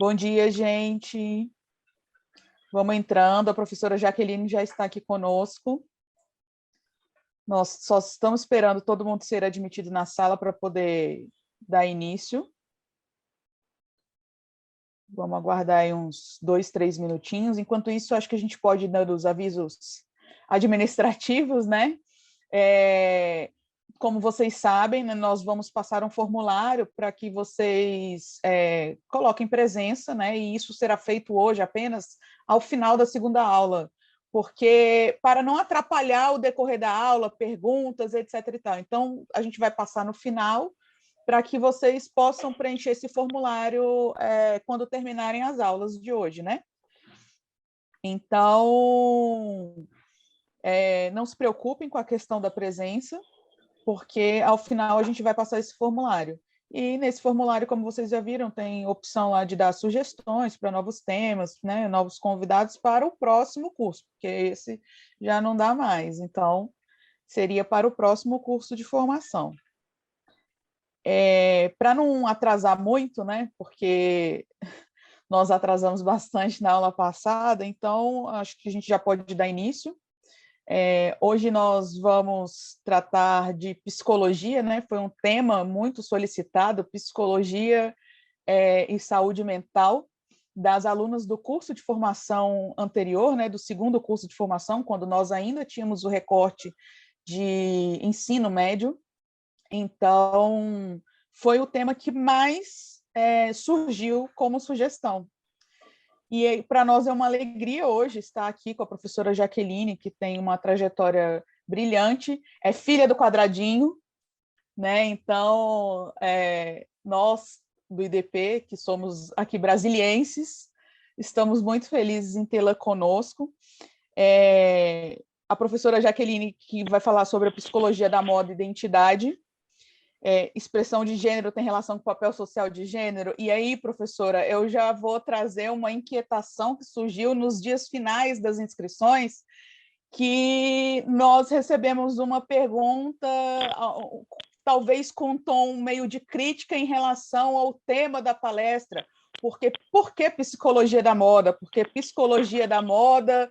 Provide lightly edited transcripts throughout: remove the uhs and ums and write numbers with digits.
Bom dia, gente. Vamos entrando. A professora Jaqueline já está aqui conosco. Nós só estamos esperando todo mundo ser admitido na sala para poder dar início. Vamos aguardar aí uns 2, 3 minutinhos. Enquanto isso, acho que a gente pode ir dando os avisos administrativos, né? Como vocês sabem, né, nós vamos passar um formulário para que vocês coloquem presença, né? E isso será feito hoje apenas ao final da segunda aula, porque para não atrapalhar o decorrer da aula, perguntas, etc. e tal. Então, a gente vai passar no final para que vocês possam preencher esse formulário quando terminarem as aulas de hoje, né? Então, não se preocupem com a questão da presença, porque ao final a gente vai passar esse formulário. E nesse formulário, como vocês já viram, tem opção lá de dar sugestões para novos temas, né, novos convidados para o próximo curso, porque esse já não dá mais. Então, seria para o próximo curso de formação. Para não atrasar muito, né, porque nós atrasamos bastante na aula passada, então acho que a gente já pode dar início. Hoje nós vamos tratar de psicologia, né? Foi um tema muito solicitado, psicologia e saúde mental, das alunas do curso de formação anterior, né? Do segundo curso de formação, quando nós ainda tínhamos o recorte de ensino médio. Então, foi o tema que mais surgiu como sugestão. E para nós é uma alegria hoje estar aqui com a professora Jaqueline, que tem uma trajetória brilhante, é filha do Quadradinho, né? Então, nós do IDP, que somos aqui brasilienses, estamos muito felizes em tê-la conosco. A professora Jaqueline, que vai falar sobre a psicologia da moda e identidade, expressão de gênero tem relação com o papel social de gênero. E aí, professora, eu já vou trazer uma inquietação que surgiu nos dias finais das inscrições, que nós recebemos uma pergunta, talvez com um tom meio de crítica em relação ao tema da palestra. Por que psicologia da moda? Porque psicologia da moda,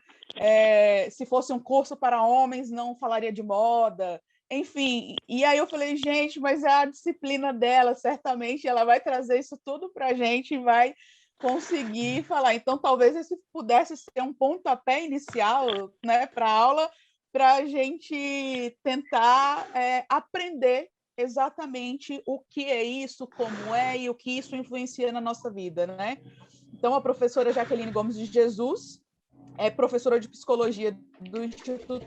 se fosse um curso para homens, não falaria de moda. Enfim, e aí eu falei, gente, mas é a disciplina dela, certamente ela vai trazer isso tudo para a gente e vai conseguir falar. Então, talvez esse pudesse ser um pontapé inicial, né, para a aula, para a gente tentar aprender exatamente o que é isso, como é e o que isso influencia na nossa vida, né? Então, a professora Jaqueline Gomes de Jesus é professora de psicologia do Instituto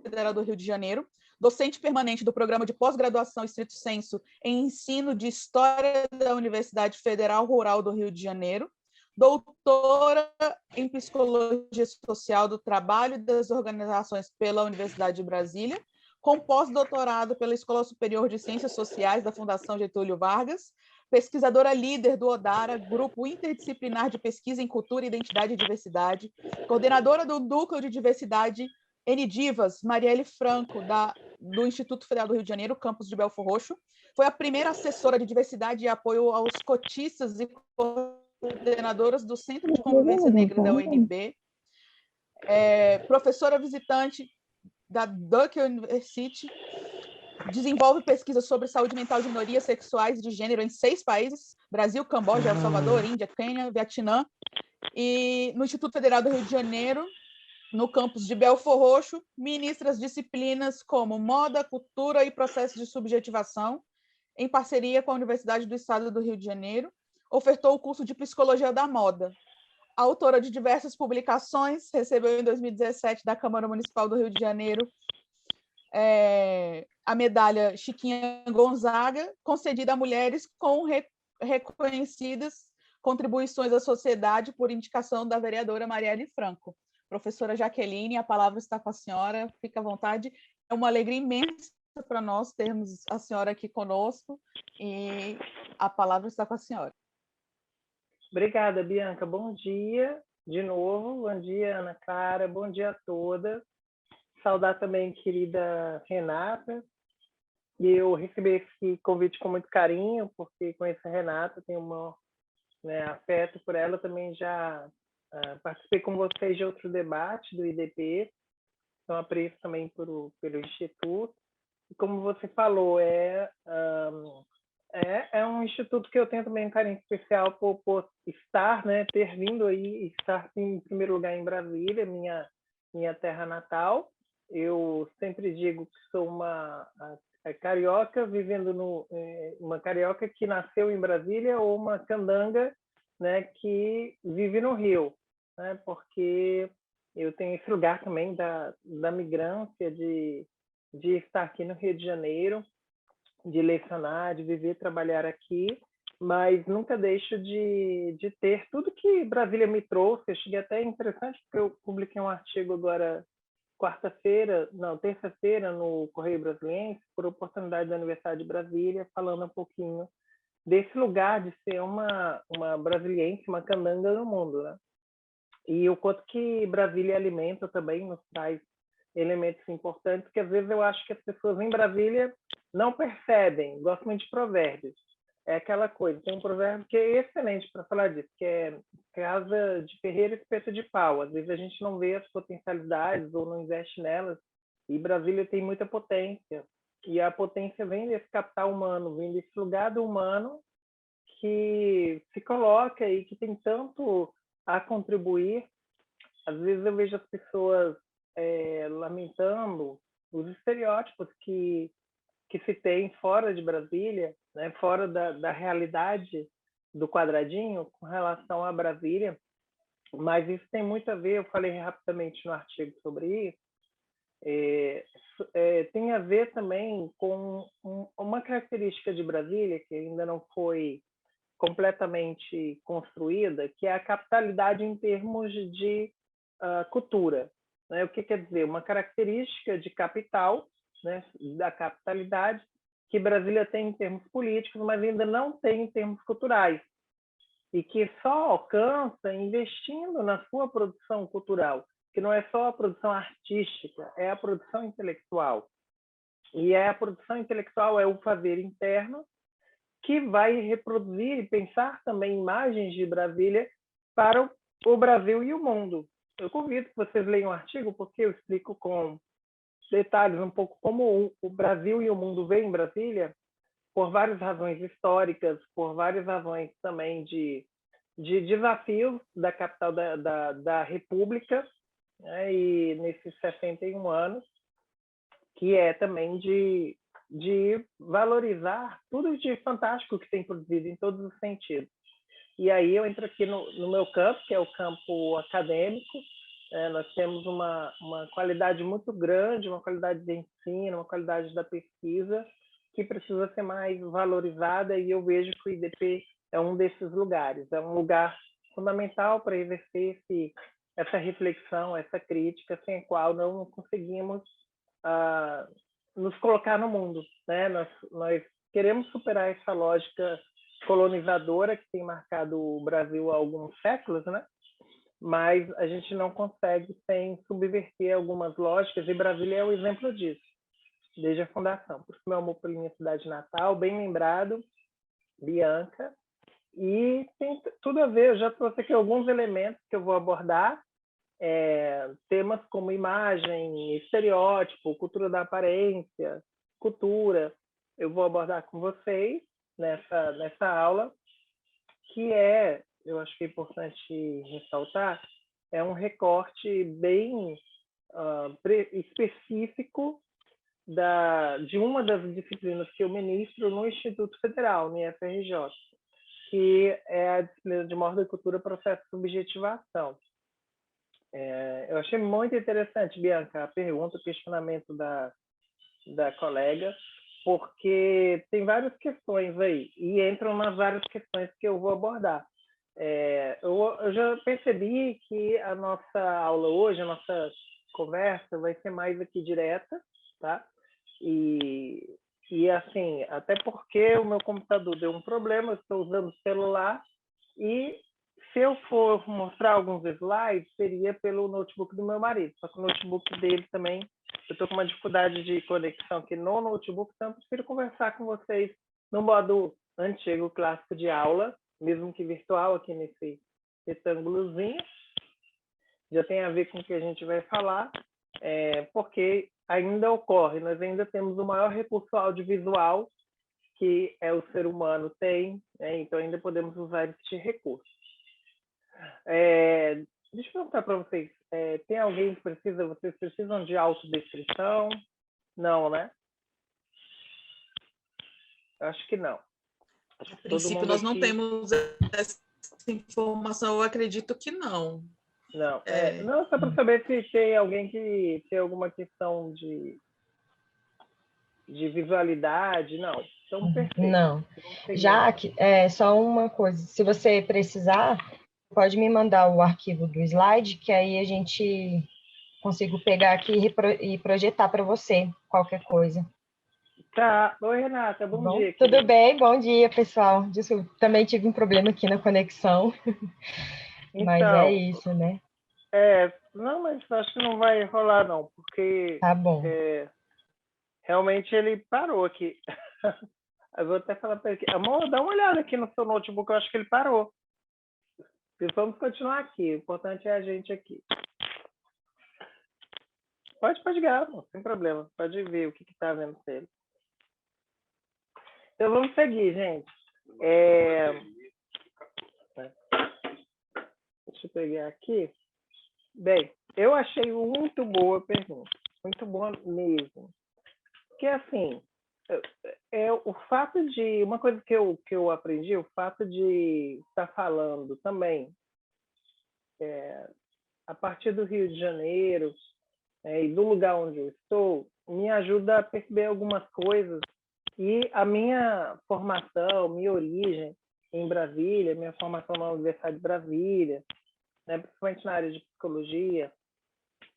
Federal do Rio de Janeiro, docente permanente do programa de pós-graduação estrito sensu em ensino de História da Universidade Federal Rural do Rio de Janeiro, doutora em Psicologia Social do Trabalho e das Organizações pela Universidade de Brasília, com pós-doutorado pela Escola Superior de Ciências Sociais da Fundação Getúlio Vargas, pesquisadora líder do ODARA, Grupo Interdisciplinar de Pesquisa em Cultura, Identidade e Diversidade, coordenadora do Núcleo de Diversidade N-Divas, Marielle Franco, do Instituto Federal do Rio de Janeiro, campus de Belford Roxo, foi a primeira assessora de diversidade e apoio aos cotistas e coordenadoras do Centro de Convivência Negra da UNB, professora visitante da Duke University, desenvolve pesquisas sobre saúde mental de minorias sexuais e de gênero em 6 países, Brasil, Camboja, El Salvador, Índia, Quênia, Vietnã, e no Instituto Federal do Rio de Janeiro, no campus de Belford Roxo, ministra as disciplinas como moda, cultura e processos de subjetivação, em parceria com a Universidade do Estado do Rio de Janeiro, ofertou o curso de Psicologia da Moda. Autora de diversas publicações, recebeu em 2017 da Câmara Municipal do Rio de Janeiro a medalha Chiquinha Gonzaga, concedida a mulheres com reconhecidas contribuições à sociedade por indicação da vereadora Marielle Franco. Professora Jaqueline, a palavra está com a senhora, fica à vontade. É uma alegria imensa para nós termos a senhora aqui conosco e a palavra está com a senhora. Obrigada, Bianca. Bom dia de novo. Bom dia, Ana Clara. Bom dia a todas. Saudar também a querida Renata. E eu recebi esse convite com muito carinho, porque conheço a Renata, tenho uma né, afeto por ela, também já participei com vocês de outro debate do IDP, então apreço também pelo Instituto. E como você falou, é um instituto que eu tenho também um carinho especial por estar, né, ter vindo aí, estar em primeiro lugar em Brasília, minha terra natal. Eu sempre digo que sou uma carioca vivendo uma carioca que nasceu em Brasília ou uma candanga, né, que vive no Rio, né, porque eu tenho esse lugar também da migrância, de estar aqui no Rio de Janeiro, de lecionar, de viver, trabalhar aqui, mas nunca deixo de ter tudo que Brasília me trouxe. Eu cheguei até interessante, porque eu publiquei um artigo agora terça-feira, no Correio Brasiliense, por oportunidade da Universidade de Brasília, falando um pouquinho desse lugar de ser uma brasiliense, uma candanga no mundo, né? E o quanto que Brasília alimenta também, nos traz elementos importantes, que às vezes eu acho que as pessoas em Brasília não percebem. Gosto muito de provérbios. É aquela coisa, tem um provérbio que é excelente para falar disso, que é casa de ferreiro, espeto de pau. Às vezes a gente não vê as potencialidades ou não investe nelas, e Brasília tem muita potência. E a potência vem desse capital humano, vem desse lugar do humano que se coloca e que tem tanto a contribuir. Às vezes eu vejo as pessoas lamentando os estereótipos que se tem fora de Brasília, né, fora da realidade do quadradinho com relação a Brasília, mas isso tem muito a ver, eu falei rapidamente no artigo sobre isso, tem a ver também com uma característica de Brasília que ainda não foi completamente construída, que é a capitalidade em termos de cultura. Né? O que quer dizer? Uma característica de capital, né, da capitalidade, que Brasília tem em termos políticos, mas ainda não tem em termos culturais, e que só alcança investindo na sua produção cultural, que não é só a produção artística, é a produção intelectual. E a produção intelectual é o fazer interno, que vai reproduzir e pensar também imagens de Brasília para o Brasil e o mundo. Eu convido que vocês leiam o artigo, porque eu explico com detalhes um pouco como o Brasil e o mundo veem Brasília, por várias razões históricas, por várias razões também de desafios da capital da República, né, e nesses 61 anos, que é também de valorizar tudo de fantástico que tem produzido em todos os sentidos. E aí eu entro aqui no meu campo, que é o campo acadêmico. Nós temos uma qualidade muito grande, uma qualidade de ensino, uma qualidade da pesquisa, que precisa ser mais valorizada, e eu vejo que o IDP é um desses lugares. É um lugar fundamental para exercer essa reflexão, essa crítica, sem a qual não conseguimos nos colocar no mundo, né? Nós queremos superar essa lógica colonizadora que tem marcado o Brasil há alguns séculos, né? Mas a gente não consegue sem subverter algumas lógicas, e Brasília é o exemplo disso, desde a fundação. Por isso, meu amor pela minha cidade natal, bem lembrado, Bianca, e tem tudo a ver. Eu já trouxe aqui alguns elementos que eu vou abordar, temas como imagem, estereótipo, cultura da aparência, cultura, eu vou abordar com vocês nessa aula, que eu acho que é importante ressaltar, é um recorte bem específico de uma das disciplinas que eu ministro no Instituto Federal, no IFRJ, que é a disciplina de Moda e Cultura, Processo de Subjetivação. Eu achei muito interessante, Bianca, a pergunta, o questionamento da colega, porque tem várias questões aí, e entram nas várias questões que eu vou abordar. Eu já percebi que a nossa aula hoje, a nossa conversa, vai ser mais aqui direta, tá? E assim, até porque o meu computador deu um problema, eu estou usando o celular, e se eu for mostrar alguns slides, seria pelo notebook do meu marido, só que o notebook dele também, eu estou com uma dificuldade de conexão aqui no notebook, então eu prefiro conversar com vocês no modo antigo, clássico de aula, mesmo que virtual, aqui nesse retângulozinho. Já tem a ver com o que a gente vai falar, porque ainda ocorre, nós ainda temos o maior recurso audiovisual que o ser humano tem, né? Então ainda podemos usar este recurso. Deixa eu perguntar para vocês, tem alguém que vocês precisam de autodescrição? Não, né? Acho que não. Acho que A princípio, nós não temos essa informação, eu acredito que não. Não, não, só para saber se tem alguém que tem alguma questão de visualidade, não. Então, perfeito. Não. Já que, só uma coisa, se você precisar, pode me mandar o arquivo do slide, que aí a gente consigo pegar aqui e projetar para você qualquer coisa. Tá. Oi, Renata, bom dia. Tudo bem? Bom dia, pessoal. Desculpa, também tive um problema aqui na conexão, mas é isso, né? Não, mas acho que não vai rolar, não, porque tá bom. Realmente ele parou aqui. Eu vou até falar para ele, amor, dá uma olhada aqui no seu notebook, eu acho que ele parou. E vamos continuar aqui, o importante é a gente aqui. Pode ligar, amor, sem problema, pode ver o que está vendo dele. Então vamos seguir, gente. Deixa eu pegar aqui. Bem, eu achei muito boa a pergunta, muito boa mesmo. Porque, assim, o fato de... Uma coisa que eu aprendi, o fato de estar falando também a partir do Rio de Janeiro e do lugar onde eu estou, me ajuda a perceber algumas coisas. E a minha formação, minha origem em Brasília, minha formação na Universidade de Brasília, né, principalmente na área de psicologia,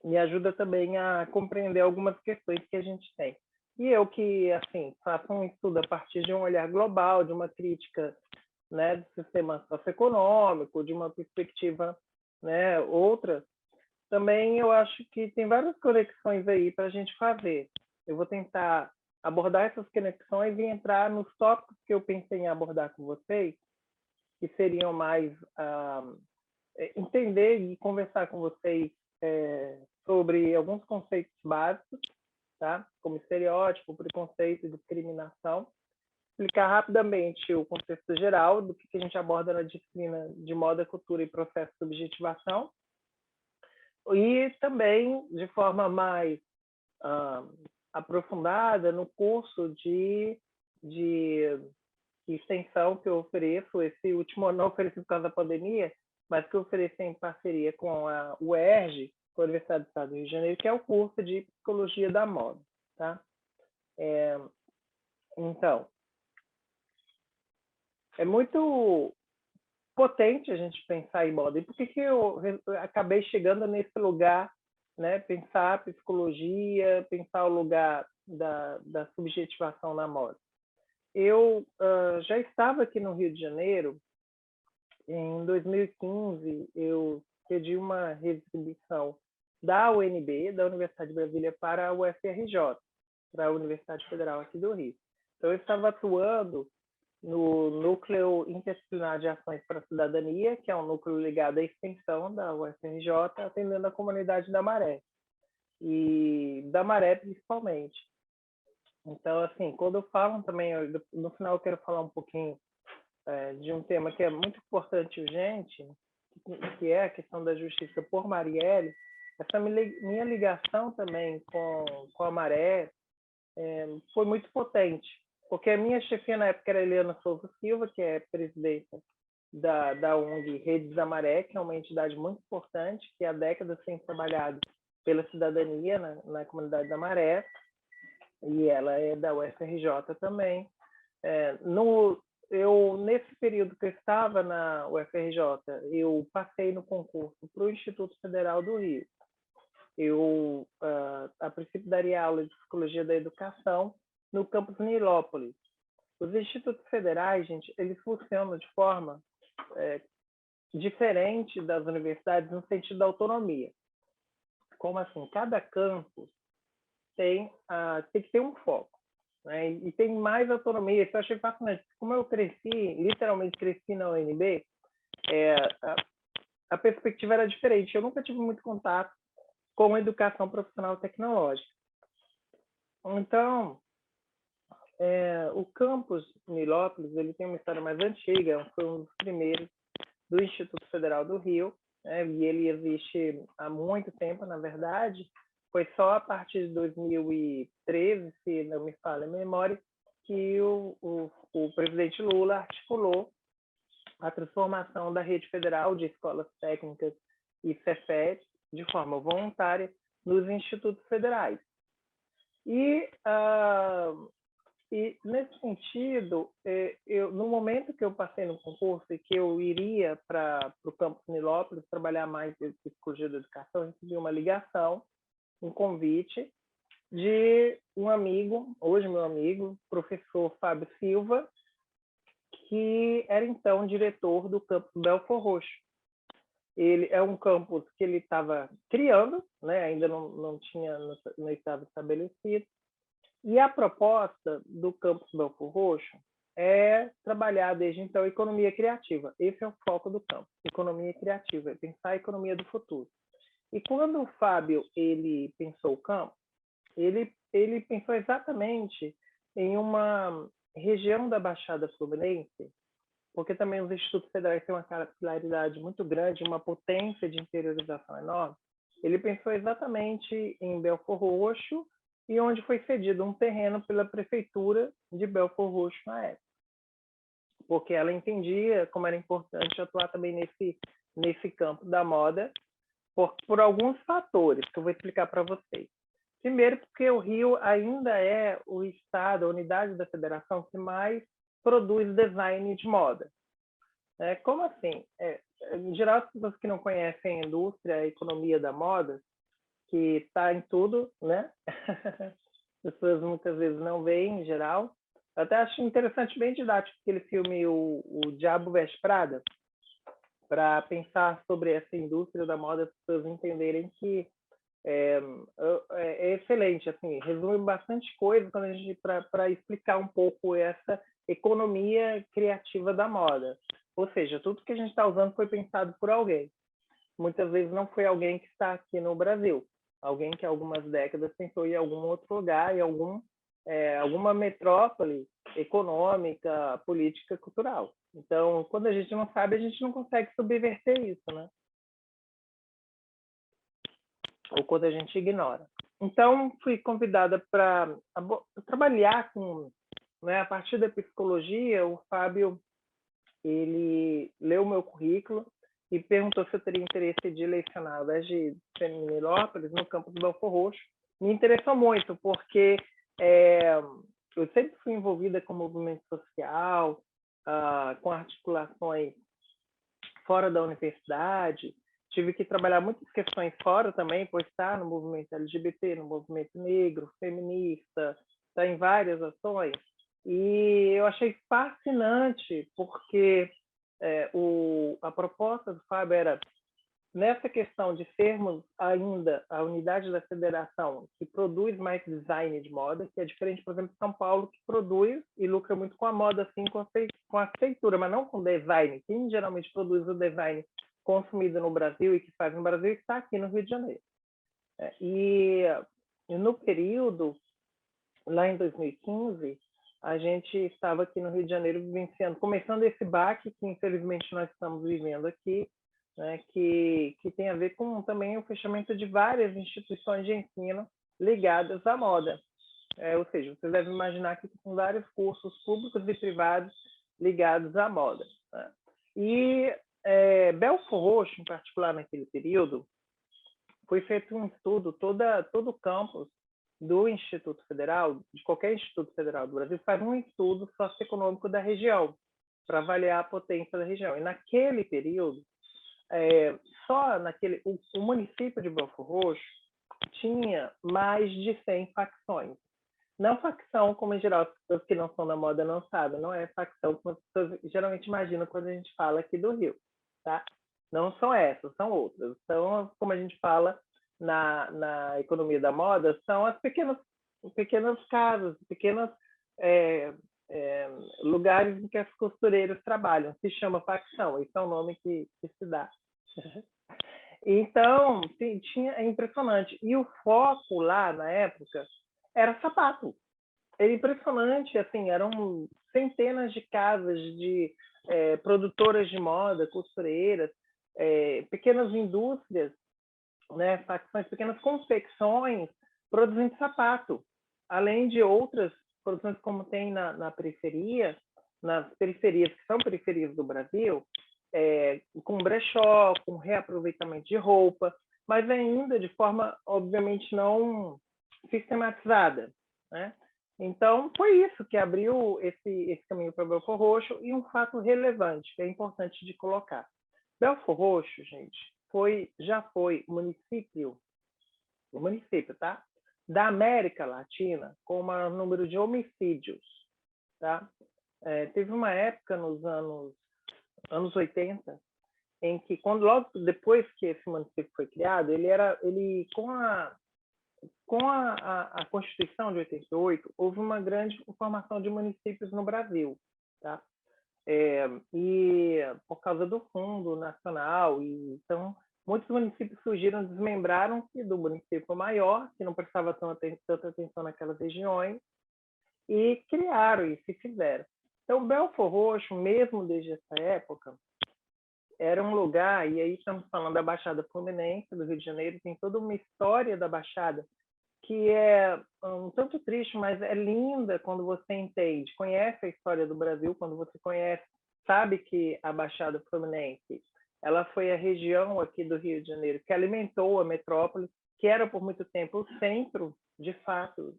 me ajuda também a compreender algumas questões que a gente tem. E eu que, assim, faço um estudo a partir de um olhar global, de uma crítica, né, do sistema socioeconômico, de uma perspectiva, né, outra, também eu acho que tem várias conexões aí para a gente fazer. Eu vou tentar abordar essas conexões e entrar nos tópicos que eu pensei em abordar com vocês, que seriam mais entender e conversar com vocês sobre alguns conceitos básicos, tá? Como estereótipo, preconceito e discriminação. Explicar rapidamente o contexto geral do que a gente aborda na disciplina de moda, cultura e processo de subjetivação. E também, de forma mais aprofundada, no curso de extensão que eu ofereço, esse último eu não ofereci por causa da pandemia, mas que eu ofereci em parceria com a UERJ, com a Universidade do Estado do Rio de Janeiro, que é o curso de Psicologia da Moda. Tá? Então, é muito potente a gente pensar em moda. E por que eu acabei chegando nesse lugar, né? Pensar a psicologia, pensar o lugar da subjetivação na moda? Eu já estava aqui no Rio de Janeiro. Em 2015, eu pedi uma retribuição da UNB, da Universidade de Brasília, para a UFRJ, para a Universidade Federal aqui do Rio. Então, eu estava atuando no Núcleo Interdisciplinar de Ações para a Cidadania, que é um núcleo ligado à extensão da UFRJ, atendendo a comunidade da Maré, e da Maré principalmente. Então, assim, quando eu falo também, no final eu quero falar um pouquinho de um tema que é muito importante e urgente, que é a questão da justiça por Marielle. Essa minha ligação também com a Maré foi muito potente, porque a minha chefia na época era Eliana Souza Silva, que é presidenta da ONG Redes da Maré, que é uma entidade muito importante, que há décadas tem trabalhado pela cidadania na comunidade da Maré, e ela é da UFRJ também. Nesse período que eu estava na UFRJ, eu passei no concurso para o Instituto Federal do Rio. Eu, a princípio, daria aula de Psicologia da Educação no campus Nilópolis. Os institutos federais, gente, eles funcionam de forma diferente das universidades no sentido da autonomia. Como assim? Cada campus tem que ter um foco. né? E tem mais autonomia. Isso eu achei fascinante. Como eu cresci, literalmente cresci na UNB, a perspectiva era diferente. Eu nunca tive muito contato com a educação profissional tecnológica. Então, o campus Nilópolis, ele tem uma história mais antiga, foi um dos primeiros do Instituto Federal do Rio, né? E ele existe há muito tempo, na verdade. Foi só a partir de 2013, se não me falha a memória, que o presidente Lula articulou a transformação da rede federal de escolas técnicas e Cefet de forma voluntária nos institutos federais. E nesse sentido, no momento que eu passei no concurso e que eu iria para o campus Nilópolis trabalhar mais em psicologia da educação, eu recebi uma ligação, um convite de um amigo, hoje meu amigo, professor Fábio Silva, que era então diretor do campus Belford Roxo. Ele é um campus que ele estava criando, né? Ainda não estava estabelecido. E a proposta do campus Belford Roxo é trabalhar desde então economia criativa. Esse é o foco do campus, economia criativa, é pensar a economia do futuro. E quando o Fábio ele pensou o campus, ele pensou exatamente em uma região da Baixada Fluminense, porque também os institutos federais têm uma capilaridade muito grande, uma potência de interiorização enorme. Ele pensou exatamente em Belford Roxo, e onde foi cedido um terreno pela prefeitura de Belford Roxo na época, porque ela entendia como era importante atuar também nesse campo da moda, por alguns fatores que eu vou explicar para vocês. Primeiro, porque o Rio ainda é o estado, a unidade da federação que mais produz design de moda. Como assim? Em geral, as pessoas que não conhecem a indústria, a economia da moda, que está em tudo, né? As pessoas muitas vezes não veem, em geral. Eu até acho interessante, bem didático, aquele filme O Diabo Veste Prada, para pensar sobre essa indústria da moda, as pessoas entenderem que é excelente, assim, resume bastante coisa quando a gente para explicar um pouco essa economia criativa da moda. Ou seja, tudo que a gente está usando foi pensado por alguém. Muitas vezes não foi alguém que está aqui no Brasil, alguém que há algumas décadas pensou em algum outro lugar, em alguma metrópole econômica, política, cultural. Então, quando a gente não sabe, a gente não consegue subverter isso, né? Ou quando a gente ignora. Então, fui convidada para trabalhar com, né, a partir da psicologia. O Fábio, ele leu o meu currículo e perguntou se eu teria interesse de lecionar ao invés de Nilópolis, no campus do Belford Roxo. Me interessou muito, porque eu sempre fui envolvida com movimento social, com articulações fora da universidade. Tive que trabalhar muitas questões fora também, por estar no movimento LGBT, no movimento negro, feminista, está em várias ações. E eu achei fascinante, porque a proposta do Fábio era, nessa questão de sermos ainda a unidade da federação que produz mais design de moda, que é diferente, por exemplo, de São Paulo, que produz e lucra muito com a moda, assim, com a feitura, mas não com design. Quem geralmente produz o design consumido no Brasil e que faz no Brasil está aqui no Rio de Janeiro. E no período, lá em 2015, a gente estava aqui no Rio de Janeiro vivenciando, começando esse baque que infelizmente nós estamos vivendo aqui, né, que tem a ver com também o fechamento de várias instituições de ensino ligadas à moda. Ou seja, vocês devem imaginar que tem vários cursos públicos e privados ligados à moda, né? E Belford Roxo, em particular, naquele período, foi feito um estudo, todo o campus do Instituto Federal, de qualquer Instituto Federal do Brasil, faz um estudo socioeconômico da região, para avaliar a potência da região. E naquele período, o município de Belford Roxo tinha mais de 100 facções. Não facção, como em geral as pessoas que não são da moda não sabem, não é facção como as pessoas geralmente imaginam quando a gente fala aqui do Rio, tá? Não são essas, são outras. Então, como a gente fala na economia da moda, são as pequenas casas, pequenas lugares em que as costureiras trabalham. Se chama facção, esse é o nome que se dá. Então, é impressionante. E o foco lá, na época, era sapato. Era impressionante, assim, eram centenas de casas de produtoras de moda, costureiras, pequenas indústrias, né, facções, pequenas confecções produzindo sapato, além de outras produções como tem na periferia, nas periferias, que são periferias do Brasil, com brechó, com reaproveitamento de roupa, mas ainda de forma, obviamente, não sistematizada, né? Então, foi isso que abriu esse caminho para Belford Roxo, e um fato relevante, que é importante de colocar. Belford Roxo, gente, já foi o município, tá? Da América Latina com o maior número de homicídios, tá? Teve uma época nos anos 80 em que, logo depois que esse município foi criado, ele com a Constituição de 88, houve uma grande formação de municípios no Brasil, tá? E por causa do Fundo Nacional, então muitos municípios surgiram, desmembraram-se do município maior, que não prestava tanta atenção naquelas regiões, e criaram e se fizeram. Então, Belford Roxo, mesmo desde essa época, era um lugar, e aí estamos falando da Baixada Fluminense, do Rio de Janeiro, tem toda uma história da Baixada, que é um tanto triste, mas é linda quando você entende, conhece a história do Brasil, quando você conhece, sabe que a Baixada Fluminense, ela foi a região aqui do Rio de Janeiro que alimentou a metrópole, que era por muito tempo o centro, de fato,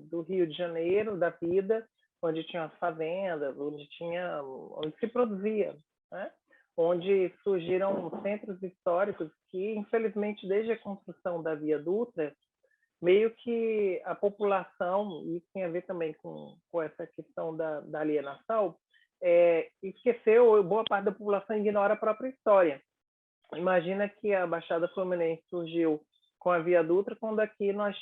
do Rio de Janeiro, da vida, onde tinha as fazendas, onde se produzia, né? Onde surgiram centros históricos que, infelizmente, desde a construção da Via Dutra, meio que a população, e isso tem a ver também com essa questão da alienação, esqueceu, boa parte da população ignora a própria história. Imagina que a Baixada Fluminense surgiu com a Via Dutra, quando aqui nós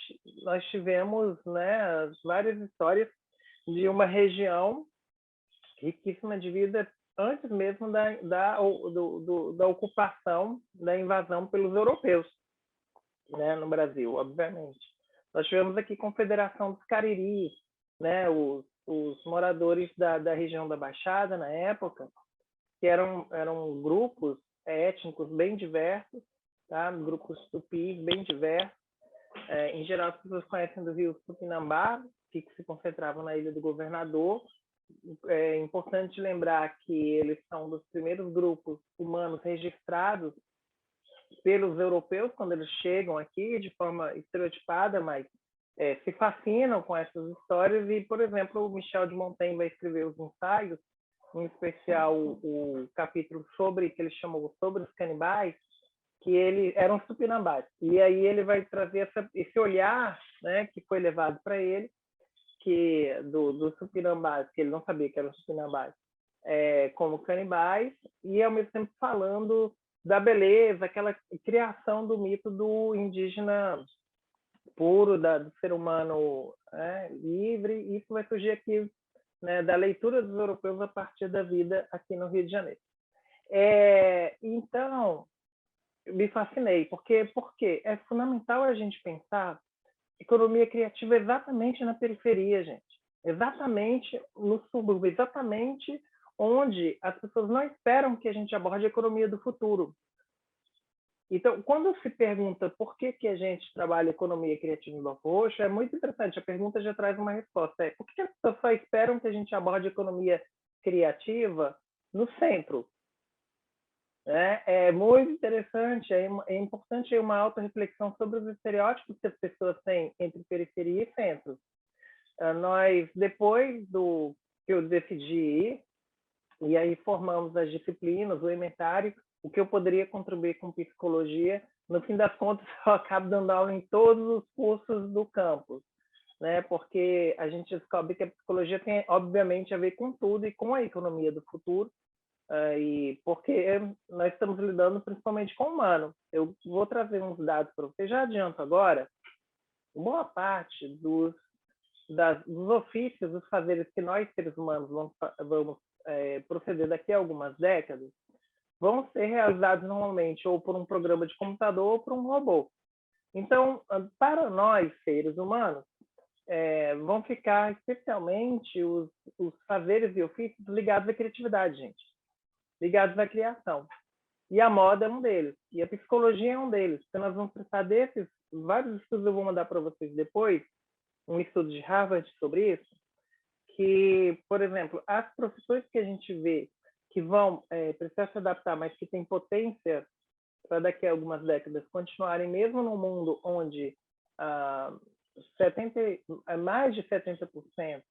tivemos, né, várias histórias de uma região riquíssima de vida antes mesmo da ocupação, da invasão pelos europeus, né, no Brasil, obviamente. Nós tivemos aqui Confederação dos Cariris, né, os moradores da região da Baixada, na época, que eram grupos étnicos bem diversos, tá? Grupos tupis bem diversos. Em geral, as pessoas conhecem do rio Tupinambá, que se concentravam na Ilha do Governador. É importante lembrar que eles são dos primeiros grupos humanos registrados pelos europeus quando eles chegam aqui de forma estereotipada, mas se fascinam com essas histórias. E, por exemplo, o Michel de Montaigne vai escrever os ensaios, em especial o capítulo que ele chamou sobre os canibais, que eram os tupinambás. E aí ele vai trazer esse olhar, né, que foi levado para ele, que dos tupinambás, que ele não sabia que eram os tupinambás, como canibais, e ao mesmo tempo falando da beleza, aquela criação do mito do indígena puro, do ser humano livre. Isso vai surgir aqui, né, da leitura dos europeus a partir da vida aqui no Rio de Janeiro. Então, me fascinei, porque é fundamental a gente pensar economia criativa exatamente na periferia, gente. Exatamente no subúrbio, exatamente onde as pessoas não esperam que a gente aborde a economia do futuro. Então, quando se pergunta por que a gente trabalha economia criativa em Belford Roxo, é muito interessante, a pergunta já traz uma resposta. Por que as pessoas só esperam que a gente aborde a economia criativa no centro? É muito interessante, é importante uma autorreflexão sobre os estereótipos que as pessoas têm entre periferia e centro. Depois que eu decidi ir, e aí formamos as disciplinas, o elementário, o que eu poderia contribuir com psicologia, no fim das contas, eu acabo dando aula em todos os cursos do campus, né? Porque a gente descobre que a psicologia tem, obviamente, a ver com tudo e com a economia do futuro, e porque nós estamos lidando principalmente com o humano. Eu vou trazer uns dados para você, já adianto agora. Boa parte dos dos ofícios, dos fazeres que nós, seres humanos, vamos proceder daqui a algumas décadas, vão ser realizados normalmente ou por um programa de computador ou por um robô. Então, para nós, seres humanos, vão ficar especialmente os fazeres e ofícios ligados à criatividade, gente. Ligados à criação. E a moda é um deles. E a psicologia é um deles. Então, nós vamos precisar desses, vários estudos eu vou mandar para vocês depois, um estudo de Harvard sobre isso, que, por exemplo, as profissões que a gente vê que vão precisar se adaptar, mas que têm potência para daqui a algumas décadas continuarem, mesmo no mundo onde mais de 70%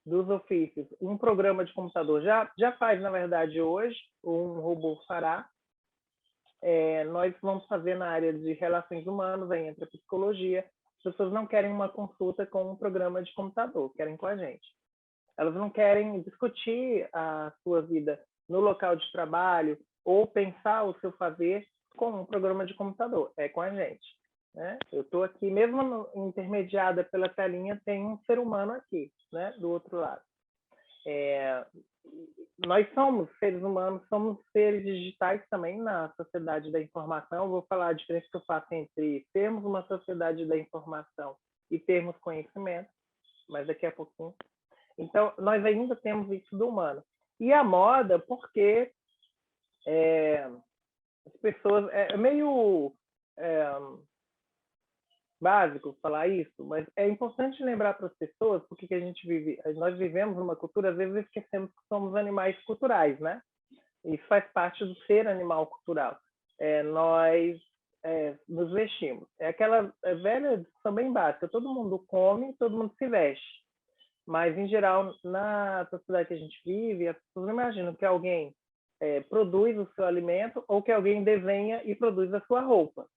dos ofícios, um programa de computador já faz, na verdade, hoje, um robô fará. Nós vamos fazer na área de relações humanas, aí entra a psicologia. As pessoas não querem uma consulta com um programa de computador, querem com a gente. Elas não querem discutir a sua vida no local de trabalho ou pensar o seu fazer com um programa de computador, é com a gente. Né? Eu estou aqui, mesmo intermediada pela telinha, tem um ser humano aqui, né? Do outro lado. Nós somos seres humanos, somos seres digitais também na sociedade da informação. Eu vou falar a diferença que eu faço entre termos uma sociedade da informação e termos conhecimento, mas daqui a pouquinho. Então, nós ainda temos isso do humano. E a moda, porque as pessoas... É meio básico falar isso, mas é importante lembrar para as pessoas porque que a gente vive. Nós vivemos numa cultura, às vezes esquecemos que somos animais culturais, né? Isso faz parte do ser animal cultural. Nós nos vestimos. É aquela velha discussão bem básica. Todo mundo come, todo mundo se veste. Mas, em geral, na sociedade que a gente vive, as pessoas não imaginam que alguém produz o seu alimento ou que alguém desenha e produz a sua roupa.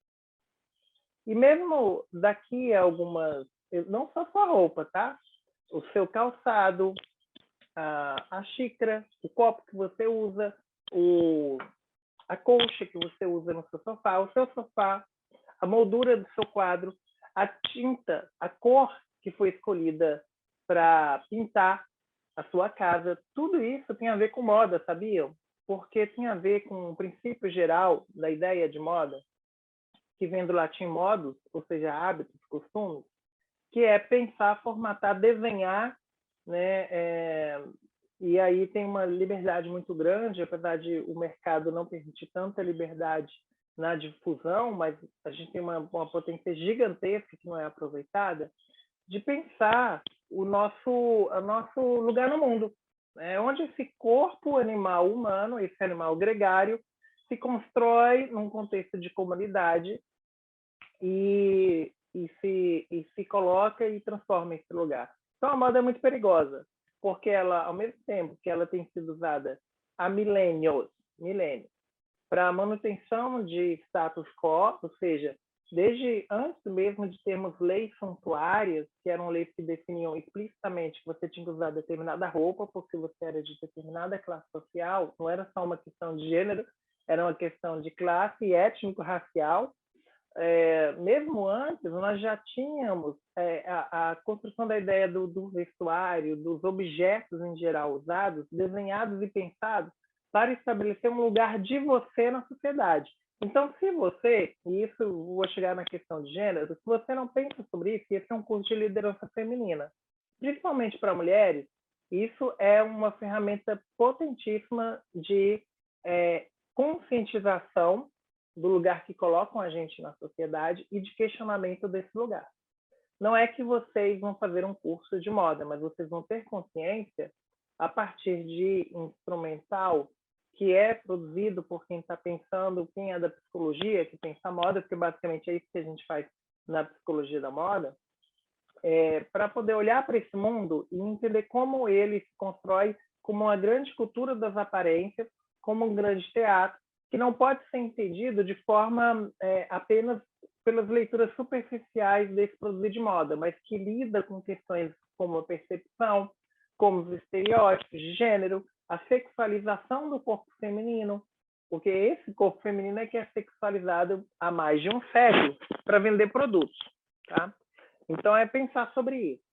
E mesmo daqui a algumas... Não só sua roupa, tá? O seu calçado, a xícara, o copo que você usa, a colcha que você usa no seu sofá, o seu sofá, a moldura do seu quadro, a tinta, a cor que foi escolhida para pintar a sua casa, tudo isso tem a ver com moda, sabiam? Porque tem a ver com o princípio geral da ideia de moda, que vem do latim modus, ou seja, hábitos, costumes, que é pensar, formatar, desenhar, né? E aí tem uma liberdade muito grande, apesar de o mercado não permitir tanta liberdade na difusão, mas a gente tem uma potência gigantesca que não é aproveitada, de pensar o nosso lugar no mundo, né? Onde esse corpo animal humano, esse animal gregário, se constrói num contexto de comunidade e se coloca e transforma esse lugar. Então, a moda é muito perigosa, porque ela, ao mesmo tempo que ela tem sido usada há milênios, para a manutenção de status quo, ou seja, desde antes mesmo de termos leis santuárias, que eram leis que definiam explicitamente que você tinha que usar determinada roupa, porque você era de determinada classe social, não era só uma questão de gênero, era uma questão de classe e étnico-racial. Mesmo antes, nós já tínhamos a construção da ideia do vestuário, dos objetos em geral usados, desenhados e pensados para estabelecer um lugar de você na sociedade. Então, se você, e isso vou chegar na questão de gênero, se você não pensa sobre isso, esse é um curso de liderança feminina, principalmente para mulheres, isso é uma ferramenta potentíssima de conscientização do lugar que colocam a gente na sociedade e de questionamento desse lugar. Não é que vocês vão fazer um curso de moda, mas vocês vão ter consciência a partir de instrumental que é produzido por quem está pensando, quem é da psicologia, que pensa a moda, porque basicamente é isso que a gente faz na psicologia da moda, para poder olhar para esse mundo e entender como ele se constrói como uma grande cultura das aparências, como um grande teatro, que não pode ser entendido de forma apenas pelas leituras superficiais desse produto de moda, mas que lida com questões como a percepção, como os estereótipos de gênero, a sexualização do corpo feminino, porque esse corpo feminino é que é sexualizado há mais de um século para vender produtos. Tá? Então, é pensar sobre isso.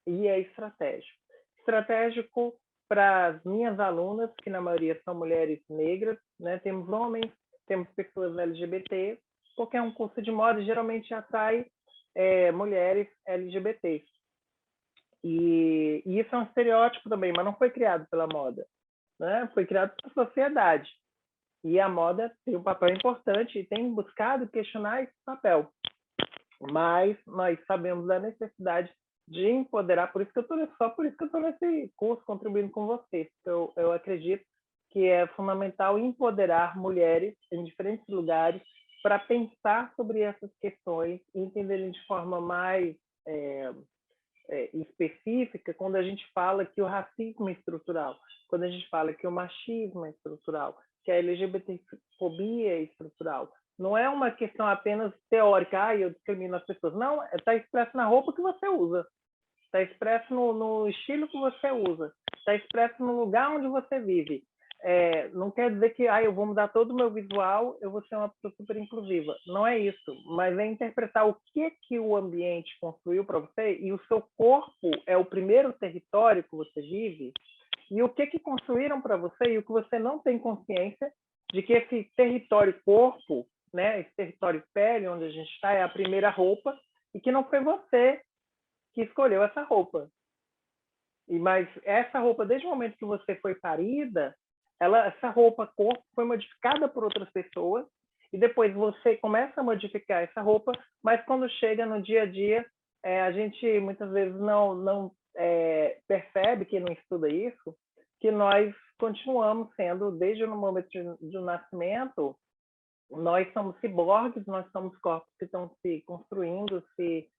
e é estratégico. Estratégico para as minhas alunas, que na maioria são mulheres negras, né? Temos homens, temos pessoas LGBT, porque é um curso de moda e geralmente atrai mulheres LGBT. E isso é um estereótipo também, mas não foi criado pela moda, né? Foi criado pela sociedade. E a moda tem um papel importante e tem buscado questionar esse papel. Mas nós sabemos da necessidade de empoderar, por isso que eu estou nesse curso contribuindo com vocês. Eu acredito que é fundamental empoderar mulheres em diferentes lugares para pensar sobre essas questões e entenderem de forma mais específica quando a gente fala que o racismo é estrutural, quando a gente fala que o machismo é estrutural, que a LGBTfobia é estrutural. Não é uma questão apenas teórica, eu discrimino as pessoas. Não, está expresso na roupa que você usa, está expresso no estilo que você usa, está expresso no lugar onde você vive. Não quer dizer que eu vou mudar todo o meu visual, eu vou ser uma pessoa super inclusiva. Não é isso, mas é interpretar o que o ambiente construiu para você, e o seu corpo é o primeiro território que você vive, e o que construíram para você, e o que você não tem consciência de que esse território corpo, né, esse território pele, onde a gente está, é a primeira roupa, e que não foi você que escolheu essa roupa. Mas essa roupa, desde o momento que você foi parida, essa roupa corpo foi modificada por outras pessoas, e depois você começa a modificar essa roupa, mas quando chega no dia a dia, a gente muitas vezes não percebe, que não estuda isso, que nós continuamos sendo, desde o momento do nascimento, nós somos ciborgues, nós somos corpos que estão se construindo, se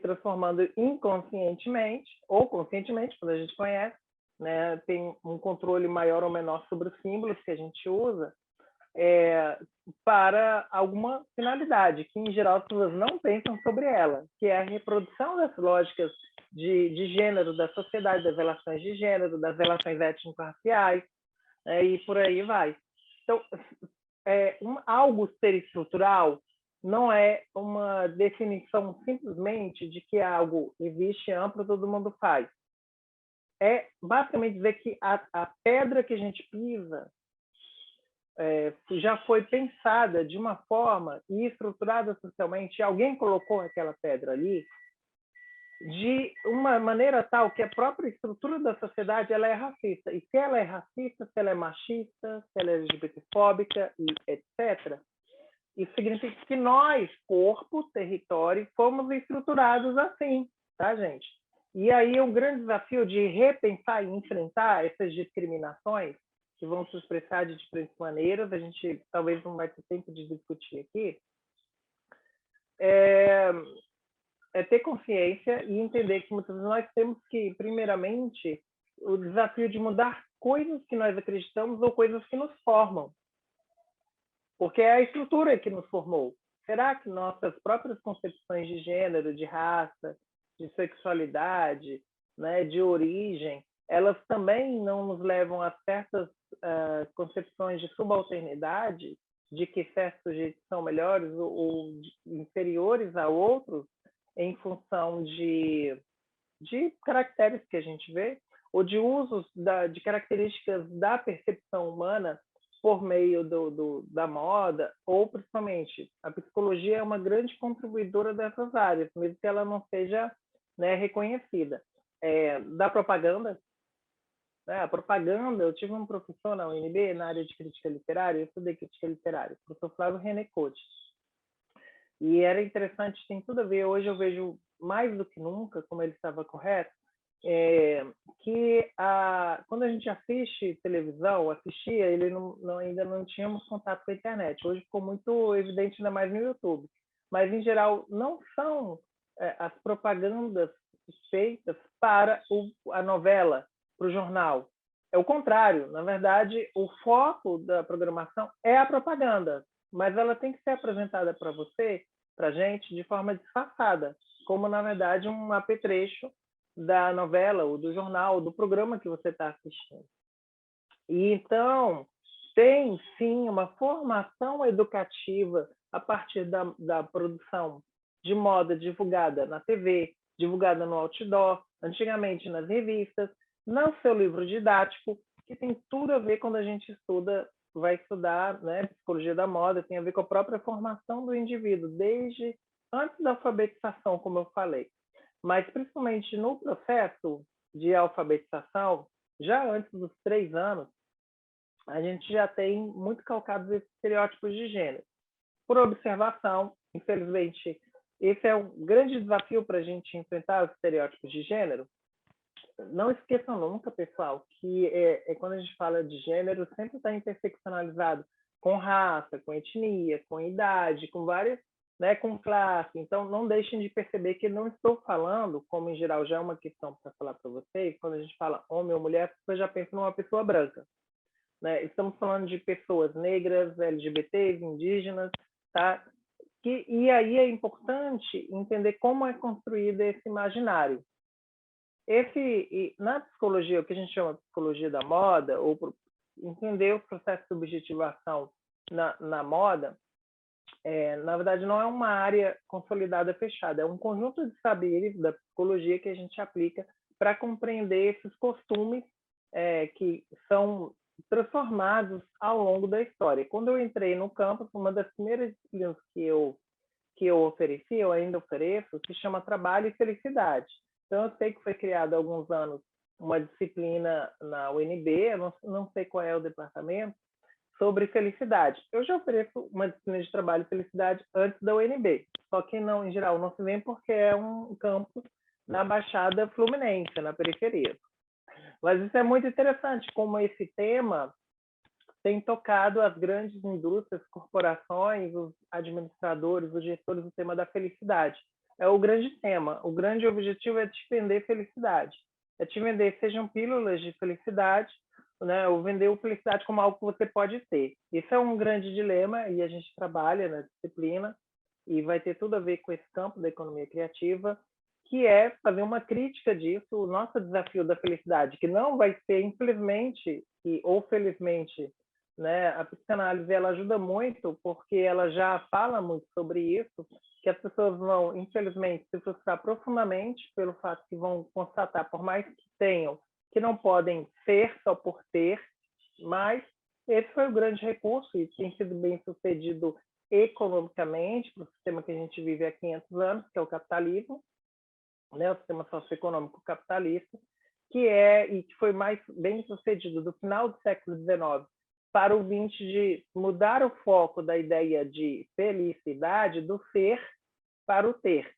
transformando inconscientemente, ou conscientemente, quando a gente conhece, né? Tem um controle maior ou menor sobre os símbolos que a gente usa, para alguma finalidade, que em geral as pessoas não pensam sobre ela, que é a reprodução das lógicas de gênero, da sociedade, das relações de gênero, das relações étnico-raciais, e por aí vai. Então, algo ser estrutural não é uma definição simplesmente de que algo existe amplo, todo mundo faz. É basicamente dizer que a pedra que a gente pisa já foi pensada de uma forma e estruturada socialmente, alguém colocou aquela pedra ali de uma maneira tal que a própria estrutura da sociedade ela é racista. E se ela é racista, se ela é machista, se ela é LGBTfóbica, e etc., isso significa que nós, corpo, território, fomos estruturados assim, tá, gente? E aí o grande desafio de repensar e enfrentar essas discriminações, que vão se expressar de diferentes maneiras, a gente talvez não vai ter tempo de discutir aqui, é ter consciência e entender que muitas vezes nós temos que, primeiramente, o desafio de mudar coisas que nós acreditamos ou coisas que nos formam. Porque é a estrutura que nos formou. Será que nossas próprias concepções de gênero, de raça, de sexualidade, né, de origem, elas também não nos levam a certas concepções de subalternidade, de que certos sujeitos são melhores ou inferiores a outros em função de caracteres que a gente vê, ou de usos de características da percepção humana por meio da moda, ou principalmente a psicologia é uma grande contribuidora dessas áreas, mesmo que ela não seja, né, reconhecida. Da propaganda, né? A propaganda, eu tive um professor na UNB, na área de crítica literária, eu estudei crítica literária, o professor Flávio René Cote. E era interessante, tem tudo a ver, hoje eu vejo mais do que nunca, como ele estava correto, que quando a gente assiste televisão, ainda não tínhamos contato com a internet. Hoje ficou muito evidente, ainda mais no YouTube. Mas, em geral, não são as propagandas feitas para a novela, para o jornal. É o contrário. Na verdade, o foco da programação é a propaganda, mas ela tem que ser apresentada para você, para a gente, de forma disfarçada, como, na verdade, um apetrecho da novela, ou do jornal, do programa que você está assistindo. E, então, tem, sim, uma formação educativa a partir da produção de moda divulgada na TV, divulgada no outdoor, antigamente nas revistas, no seu livro didático, que tem tudo a ver quando a gente vai estudar, né, psicologia da moda, tem a ver com a própria formação do indivíduo, desde antes da alfabetização, como eu falei. Mas, principalmente no processo de alfabetização, já antes dos 3 anos, a gente já tem muito calcados esses estereótipos de gênero. Por observação, infelizmente, esse é um grande desafio para a gente enfrentar os estereótipos de gênero. Não esqueçam nunca, pessoal, que quando a gente fala de gênero, sempre está interseccionalizado com raça, com etnia, com idade, com várias, né, com classe. Então, não deixem de perceber que não estou falando, como em geral já é uma questão para falar para vocês, quando a gente fala homem ou mulher, você já pensa numa pessoa branca. Né? Estamos falando de pessoas negras, LGBTs, indígenas, tá? E aí é importante entender como é construído esse imaginário. Na psicologia, o que a gente chama de psicologia da moda, ou entender o processo de subjetivação na moda, na verdade, não é uma área consolidada fechada, é um conjunto de saberes da psicologia que a gente aplica para compreender esses costumes que são transformados ao longo da história. Quando eu entrei no campus, uma das primeiras disciplinas que eu ofereci, eu ainda ofereço, se chama Trabalho e Felicidade. Então, eu sei que foi criada há alguns anos uma disciplina na UNB, eu não sei qual é o departamento, sobre felicidade. Eu já ofereço uma disciplina de trabalho e felicidade antes da UNB, só que não, em geral não se vê porque é um campus na Baixada Fluminense, na periferia. Mas isso é muito interessante, como esse tema tem tocado as grandes indústrias, corporações, os administradores, os gestores do tema da felicidade. É o grande tema. O grande objetivo é te vender felicidade. É te vender, sejam pílulas de felicidade, né, ou vender a felicidade como algo que você pode ter. Isso é um grande dilema e a gente trabalha na disciplina e vai ter tudo a ver com esse campo da economia criativa, que é fazer uma crítica disso, o nosso desafio da felicidade, que não vai ser, infelizmente, ou felizmente, né, a psicanálise ela ajuda muito, porque ela já fala muito sobre isso, que as pessoas vão, infelizmente, se frustrar profundamente pelo fato que vão constatar, por mais que tenham, que não podem ser só por ter, mas esse foi o grande recurso e tem sido bem sucedido economicamente para o sistema que a gente vive há 500 anos, que é o capitalismo, né, o sistema socioeconômico capitalista, que foi mais bem sucedido do final do século XIX para o XX de mudar o foco da ideia de felicidade do ser para o ter.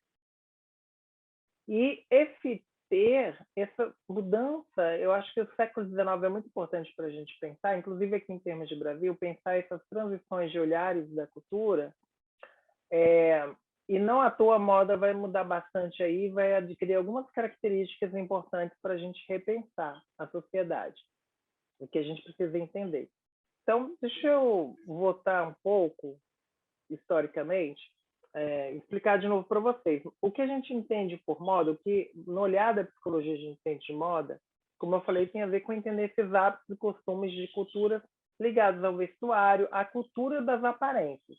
E esse ter, essa mudança, eu acho que o século XIX é muito importante para a gente pensar, inclusive aqui em termos de Brasil, pensar essas transições de olhares da cultura, e não à toa a moda vai mudar bastante aí, vai adquirir algumas características importantes para a gente repensar a sociedade, o que a gente precisa entender. Então, deixa eu voltar um pouco, historicamente, explicar de novo para vocês. O que a gente entende por moda, o que no olhar da psicologia a gente entende de moda, como eu falei, tem a ver com entender esses hábitos e costumes de culturas ligados ao vestuário, à cultura das aparências.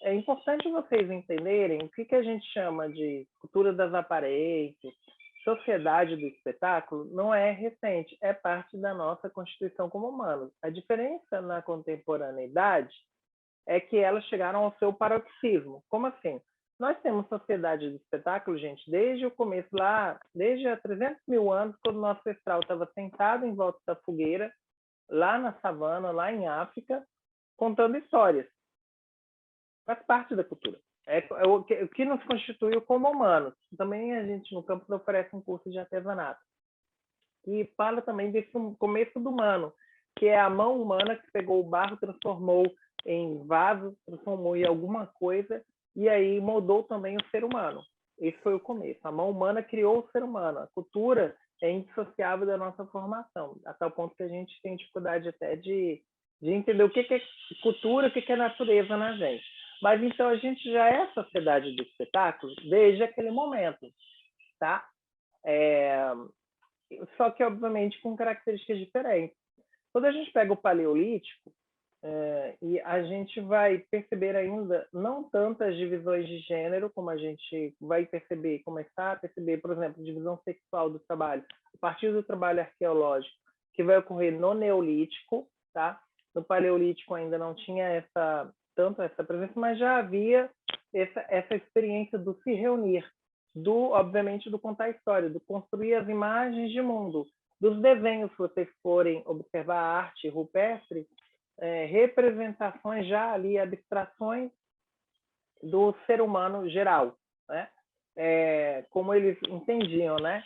É importante vocês entenderem o que a gente chama de cultura das aparências, sociedade do espetáculo, não é recente, é parte da nossa constituição como humanos. A diferença na contemporaneidade é que elas chegaram ao seu paroxismo. Como assim? Nós temos sociedade do espetáculo, gente, desde o começo lá, desde há 300 mil anos, quando o nosso ancestral estava sentado em volta da fogueira, lá na savana, lá em África, contando histórias. Faz parte da cultura. É o que nos constituiu como humanos. Também a gente, no campus, oferece um curso de artesanato. E fala também desse começo do humano, que é a mão humana que pegou o barro, transformou em vaso, transformou em alguma coisa, e aí moldou também o ser humano. Esse foi o começo. A mão humana criou o ser humano. A cultura é indissociável da nossa formação, a tal ponto que a gente tem dificuldade até de entender o que é cultura, o que é natureza na gente. Mas então a gente já é sociedade do espetáculo desde aquele momento, tá? Só que, obviamente, com características diferentes. Quando a gente pega o Paleolítico, E a gente vai perceber ainda não tantas divisões de gênero, como a gente vai perceber, começar a perceber, por exemplo, divisão sexual do trabalho, a partir do trabalho arqueológico, que vai ocorrer no Neolítico, tá? No Paleolítico ainda não tinha tanto essa presença, mas já havia essa experiência do se reunir, obviamente, do contar a história, do construir as imagens de mundo, dos desenhos, se vocês forem observar a arte rupestre, representações já ali, abstrações do ser humano geral, né? Como eles entendiam, né?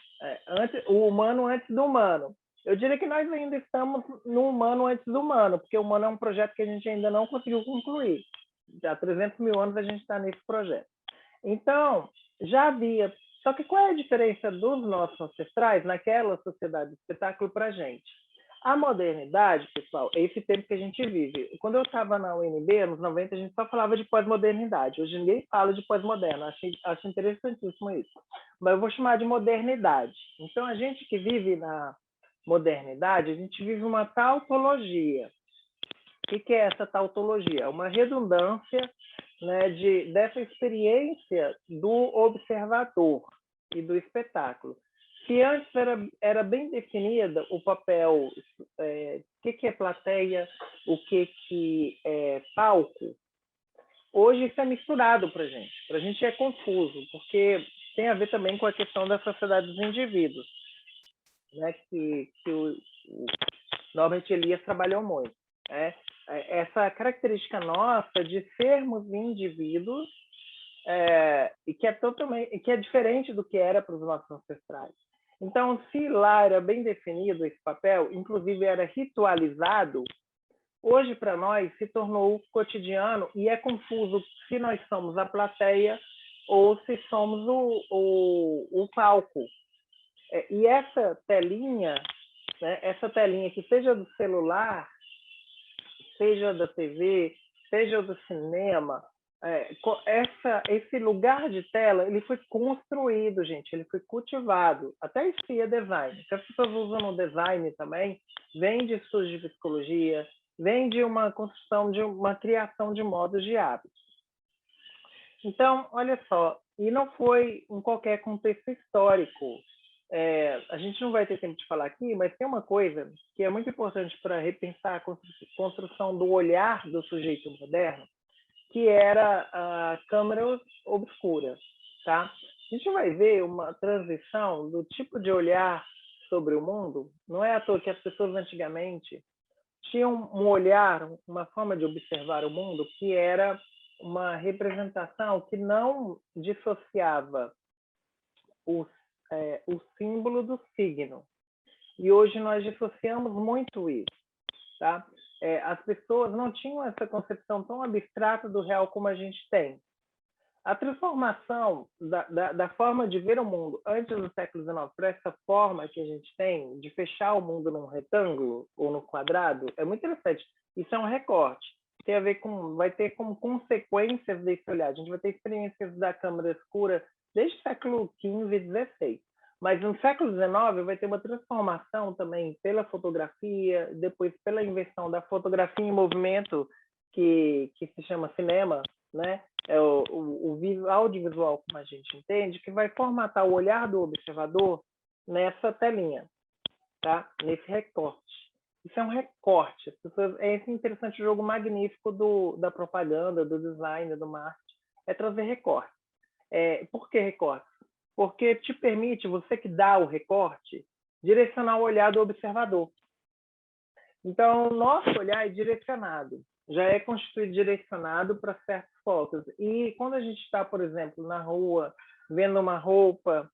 O humano antes do humano. Eu diria que nós ainda estamos no humano antes do humano, porque o humano é um projeto que a gente ainda não conseguiu concluir. Já há 300 mil anos a gente está nesse projeto. Então, já havia... Só que qual é a diferença dos nossos ancestrais naquela sociedade de espetáculo para a gente? A modernidade, pessoal, é esse tempo que a gente vive. Quando eu estava na UNB, nos 90, a gente só falava de pós-modernidade. Hoje ninguém fala de pós-moderno. Acho interessantíssimo isso. Mas eu vou chamar de modernidade. Então, a gente que vive na modernidade, a gente vive uma tautologia. O que é essa tautologia? É uma redundância, né, dessa experiência do observador e do espetáculo. Se antes era bem definida o papel, o que é plateia, o que é palco, hoje isso é misturado para a gente. Para a gente é confuso, porque tem a ver também com a questão da sociedade dos indivíduos, né, que o Norbert Elias trabalhou muito. Essa característica nossa de sermos indivíduos e que é diferente do que era para os nossos ancestrais. Então, se lá era bem definido esse papel, inclusive era ritualizado, hoje para nós se tornou cotidiano e é confuso se nós somos a plateia ou se somos o palco. E essa telinha, né, que seja do celular, seja da TV, seja do cinema, esse lugar de tela, ele foi construído, gente, ele foi cultivado. Até isso é design. Que as pessoas usam no design também, vem de estudos de psicologia, vem de uma construção, de uma criação de modos de hábitos. Então, olha só, e não foi em qualquer contexto histórico. A gente não vai ter tempo de falar aqui, mas tem uma coisa que é muito importante para repensar a construção do olhar do sujeito moderno, que era a câmera obscura, tá? A gente vai ver uma transição do tipo de olhar sobre o mundo. Não é à toa que as pessoas antigamente tinham um olhar, uma forma de observar o mundo que era uma representação que não dissociava o símbolo do signo. E hoje nós dissociamos muito isso, tá? As pessoas não tinham essa concepção tão abstrata do real como a gente tem. A transformação da forma de ver o mundo antes do século XIX para essa forma que a gente tem de fechar o mundo num retângulo ou no quadrado é muito interessante. Isso é um recorte. Tem a ver vai ter como consequências desse olhar. A gente vai ter experiências da câmara escura desde o século XV e XVI. Mas no século XIX vai ter uma transformação também pela fotografia, depois pela invenção da fotografia em movimento, que se chama cinema, né? É o audiovisual, como a gente entende, que vai formatar o olhar do observador nessa telinha, tá? Nesse recorte. Isso é um recorte. É esse interessante jogo magnífico da propaganda, do design, do marketing, é trazer recorte. Por que recorte? Porque te permite, você que dá o recorte, direcionar o olhar do observador. Então, o nosso olhar é direcionado, já é constituído direcionado para certos focos. E quando a gente está, por exemplo, na rua, vendo uma roupa,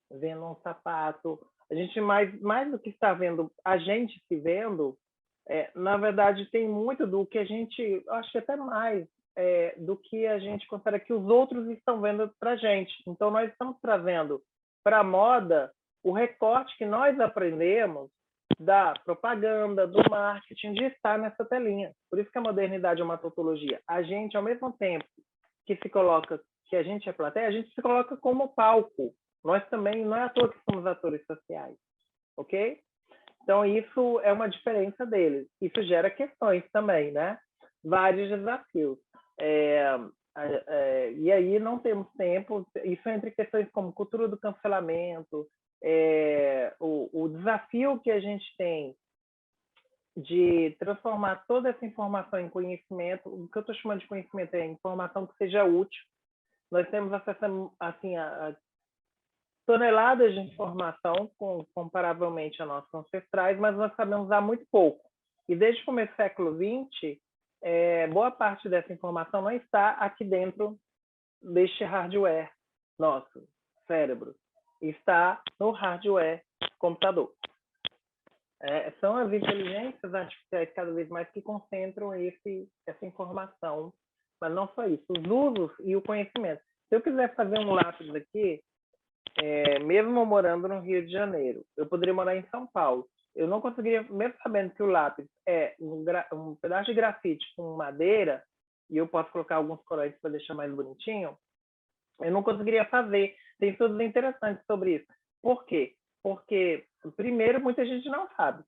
vendo um sapato, a gente mais do que está vendo a gente se vendo, na verdade, tem muito do que a gente, acho que até mais, do que a gente considera que os outros estão vendo para a gente. Então, nós estamos trazendo para a moda o recorte que nós aprendemos da propaganda, do marketing, de estar nessa telinha. Por isso que a modernidade é uma tautologia. A gente, ao mesmo tempo que se coloca, que a gente é plateia, a gente se coloca como palco. Nós também, não é à toa que somos atores sociais, ok? Então, isso é uma diferença deles. Isso gera questões também, né? Vários desafios. E aí não temos tempo. Isso entre questões como cultura do cancelamento, o desafio que a gente tem de transformar toda essa informação em conhecimento. O que eu estou chamando de conhecimento é informação que seja útil. Nós temos acesso assim, a toneladas de informação comparavelmente a nossos ancestrais, mas nós sabemos usar muito pouco. E desde o começo do século XX, boa parte dessa informação não está aqui dentro deste hardware nosso, cérebro. Está no hardware computador. São as inteligências artificiais cada vez mais que concentram essa informação, mas não só isso, os usos e o conhecimento. Se eu quiser fazer um lápis aqui, mesmo morando no Rio de Janeiro, eu poderia morar em São Paulo. Eu não conseguiria, mesmo sabendo que o lápis é um pedaço de grafite com madeira, e eu posso colocar alguns corantes para deixar mais bonitinho, eu não conseguiria fazer. Tem estudos interessantes sobre isso. Por quê? Porque, primeiro, muita gente não sabe.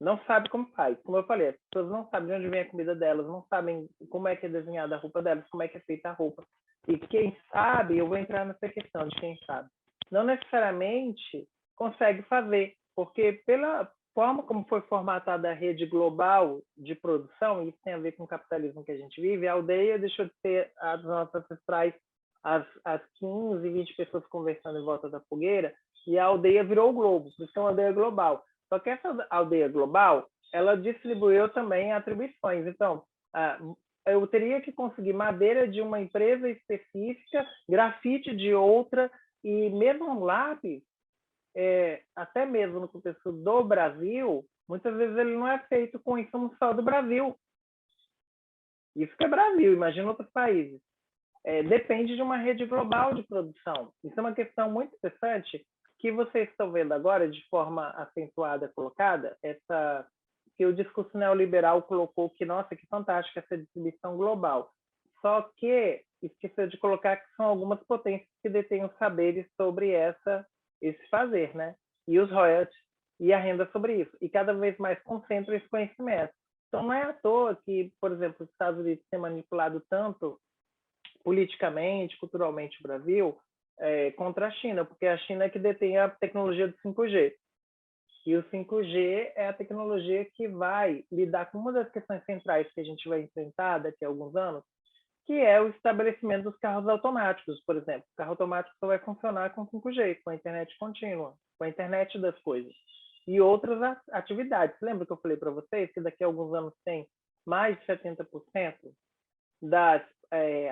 Não sabe como faz. Como eu falei, as pessoas não sabem de onde vem a comida delas, não sabem como é que é desenhada a roupa delas, como é que é feita a roupa. E quem sabe, eu vou entrar nessa questão de quem sabe, não necessariamente consegue fazer, porque pela forma como foi formatada a rede global de produção, e isso tem a ver com o capitalismo que a gente vive, a aldeia deixou de ser a dos nossos ancestrais, as 15, 20 pessoas conversando em volta da fogueira, e a aldeia virou o globo, por isso é uma aldeia global. Só que essa aldeia global, ela distribuiu também atribuições. Então, eu teria que conseguir madeira de uma empresa específica, grafite de outra, e mesmo um lápis, até mesmo no contexto do Brasil, muitas vezes ele não é feito com insumos só do Brasil. Isso que é Brasil, imagina outros países. Depende de uma rede global de produção. Isso é uma questão muito interessante que vocês estão vendo agora, de forma acentuada, colocada, que o discurso neoliberal colocou que, nossa, que fantástica essa distribuição global. Só que esqueceu de colocar que são algumas potências que detêm os saberes sobre esse fazer, né? E os royalties e a renda sobre isso. E cada vez mais concentram esse conhecimento. Então, não é à toa que, por exemplo, os Estados Unidos têm manipulado tanto politicamente, culturalmente o Brasil, contra a China, porque a China é que detém a tecnologia do 5G. E o 5G é a tecnologia que vai lidar com uma das questões centrais que a gente vai enfrentar daqui a alguns anos, que é o estabelecimento dos carros automáticos, por exemplo. O carro automático só vai funcionar com 5G, com a internet contínua, com a internet das coisas. E outras atividades. Lembra que eu falei para vocês que daqui a alguns anos tem mais de 70% das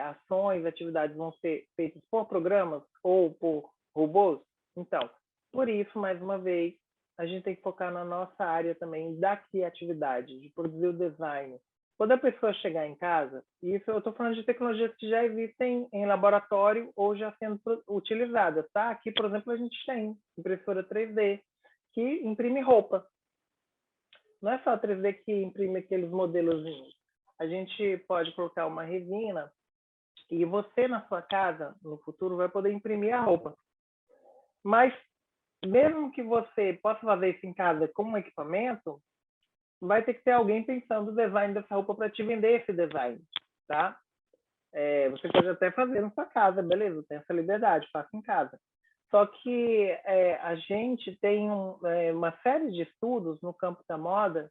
ações, atividades vão ser feitas por programas ou por robôs? Então, por isso, mais uma vez, a gente tem que focar na nossa área também da criatividade, de produzir o design. Quando a pessoa chegar em casa, isso eu estou falando de tecnologias que já existem em laboratório ou já sendo utilizadas, tá? Aqui, por exemplo, a gente tem impressora 3D que imprime roupa. Não é só a 3D que imprime aqueles modelozinhos. A gente pode colocar uma resina e você, na sua casa, no futuro, vai poder imprimir a roupa. Mas, mesmo que você possa fazer isso em casa com um equipamento, vai ter que ter alguém pensando o design dessa roupa para te vender esse design, tá? Você pode até fazer na sua casa, beleza, tem essa liberdade, faça em casa. Só que a gente tem uma série de estudos no campo da moda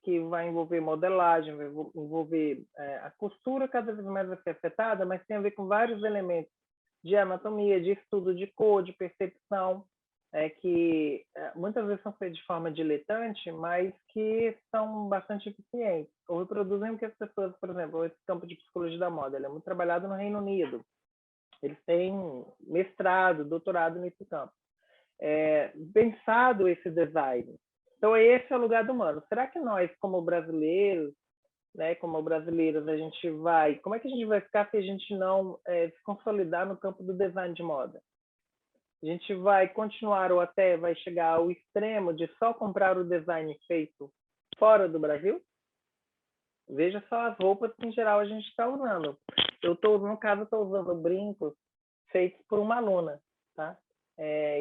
que vai envolver modelagem, vai envolver a costura cada vez mais vai ser afetada, mas tem a ver com vários elementos de anatomia, de estudo de cor, de percepção, que muitas vezes são feitos de forma diletante, mas que são bastante eficientes, ou reproduzem o que as pessoas, por exemplo, esse campo de psicologia da moda, ele é muito trabalhado no Reino Unido. Eles têm mestrado, doutorado nesse campo. Pensado esse design. Então, esse é o lugar do humano. Será que nós, como brasileiros, né, como brasileiros, a gente vai... Como é que a gente vai ficar se a gente não se consolidar no campo do design de moda? A gente vai continuar ou até vai chegar ao extremo de só comprar o design feito fora do Brasil? Veja só as roupas que, em geral, a gente está usando. No caso, estou usando brincos feitos por uma aluna, tá?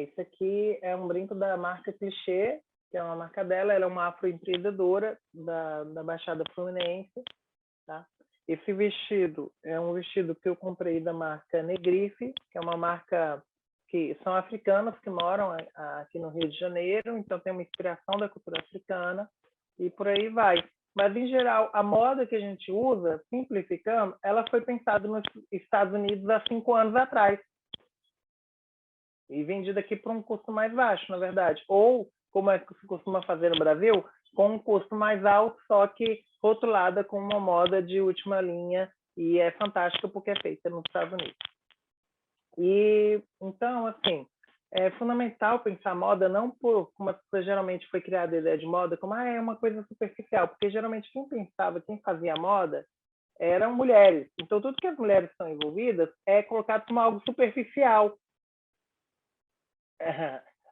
Isso aqui é um brinco da marca Clichê, que é uma marca dela. Ela é uma afroempreendedora da Baixada Fluminense, tá? Esse vestido é um vestido que eu comprei da marca Negrife, que é uma marca que são africanos que moram aqui no Rio de Janeiro, então tem uma inspiração da cultura africana e por aí vai. Mas, em geral, a moda que a gente usa, simplificando, ela foi pensada nos Estados Unidos há 5 anos atrás e vendida aqui por um custo mais baixo, na verdade. Ou, como é que se costuma fazer no Brasil, com um custo mais alto, só que rotulada com uma moda de última linha, e é fantástica porque é feita nos Estados Unidos. E, então, assim, é fundamental pensar moda não por como geralmente foi criada a ideia de moda, como é uma coisa superficial, porque geralmente quem pensava, quem fazia moda, eram mulheres. Então, tudo que as mulheres estão envolvidas é colocado como algo superficial.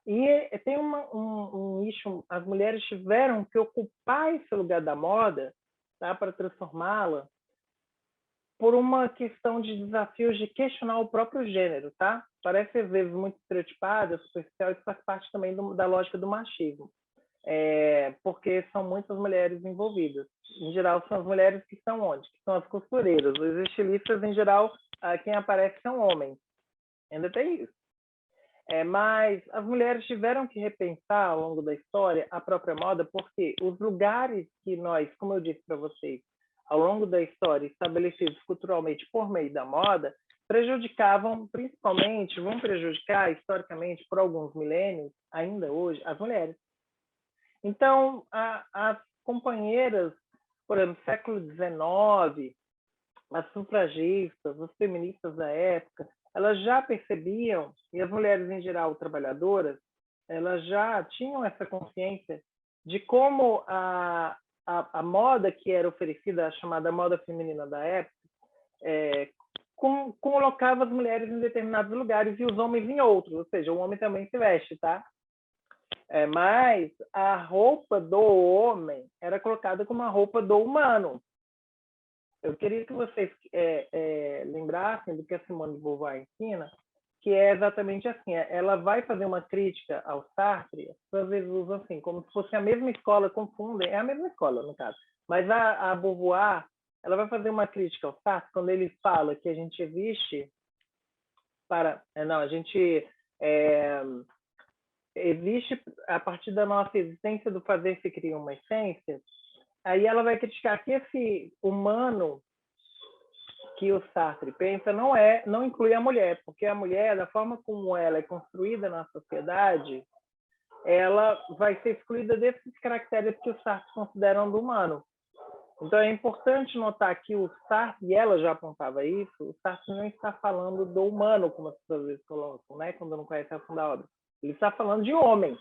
E tem um nicho, as mulheres tiveram que ocupar esse lugar da moda, tá, para transformá-la, por uma questão de desafios de questionar o próprio gênero, tá? Parece às vezes muito estereotipada, superficial, isso faz parte também da lógica do machismo, porque são muitas mulheres envolvidas. Em geral, são as mulheres que estão onde? Que são as costureiras. Os estilistas, em geral, quem aparece são homens. Ainda tem isso. Mas as mulheres tiveram que repensar ao longo da história a própria moda, porque os lugares que nós, como eu disse para vocês, ao longo da história, estabelecidos culturalmente por meio da moda, prejudicavam principalmente, vão prejudicar historicamente por alguns milênios, ainda hoje, as mulheres. Então, as companheiras, por exemplo, século XIX, as sufragistas, as feministas da época, elas já percebiam, e as mulheres em geral trabalhadoras, elas já tinham essa consciência de como a moda que era oferecida, a chamada moda feminina da época, colocava as mulheres em determinados lugares e os homens em outros, ou seja, o homem também se veste, tá? Mas a roupa do homem era colocada como a roupa do humano. Eu queria que vocês lembrassem do que a Simone de Beauvoir ensina, que é exatamente assim, ela vai fazer uma crítica ao Sartre, as pessoas às vezes usam assim, como se fosse a mesma escola, confundem, é a mesma escola no caso, mas a Beauvoir, ela vai fazer uma crítica ao Sartre quando ele fala que a gente existe para... Não, a gente existe a partir da nossa existência, do fazer se cria uma essência. Aí ela vai criticar que esse humano que o Sartre pensa não inclui a mulher, porque a mulher, da forma como ela é construída na sociedade, ela vai ser excluída desses caracteres que o Sartre considera do humano. Então é importante notar que o Sartre, e ela já apontava isso, o Sartre não está falando do humano, como as pessoas às vezes colocam, né, quando não conhecem a fundo da obra. Ele está falando de homens.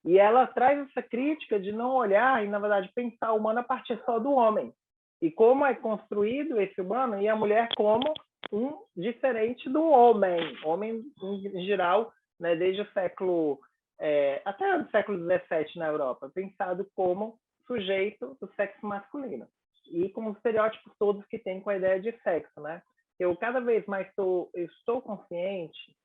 E ela traz essa crítica de não olhar e, na verdade, pensar o humano a partir só do homem. E como é construído esse humano e a mulher como um diferente do homem. Homem, em geral, né, desde o século... até o século XVII na Europa, pensado como sujeito do sexo masculino. E com os estereótipos todos que tem com a ideia de sexo, né? Eu cada vez mais estou consciente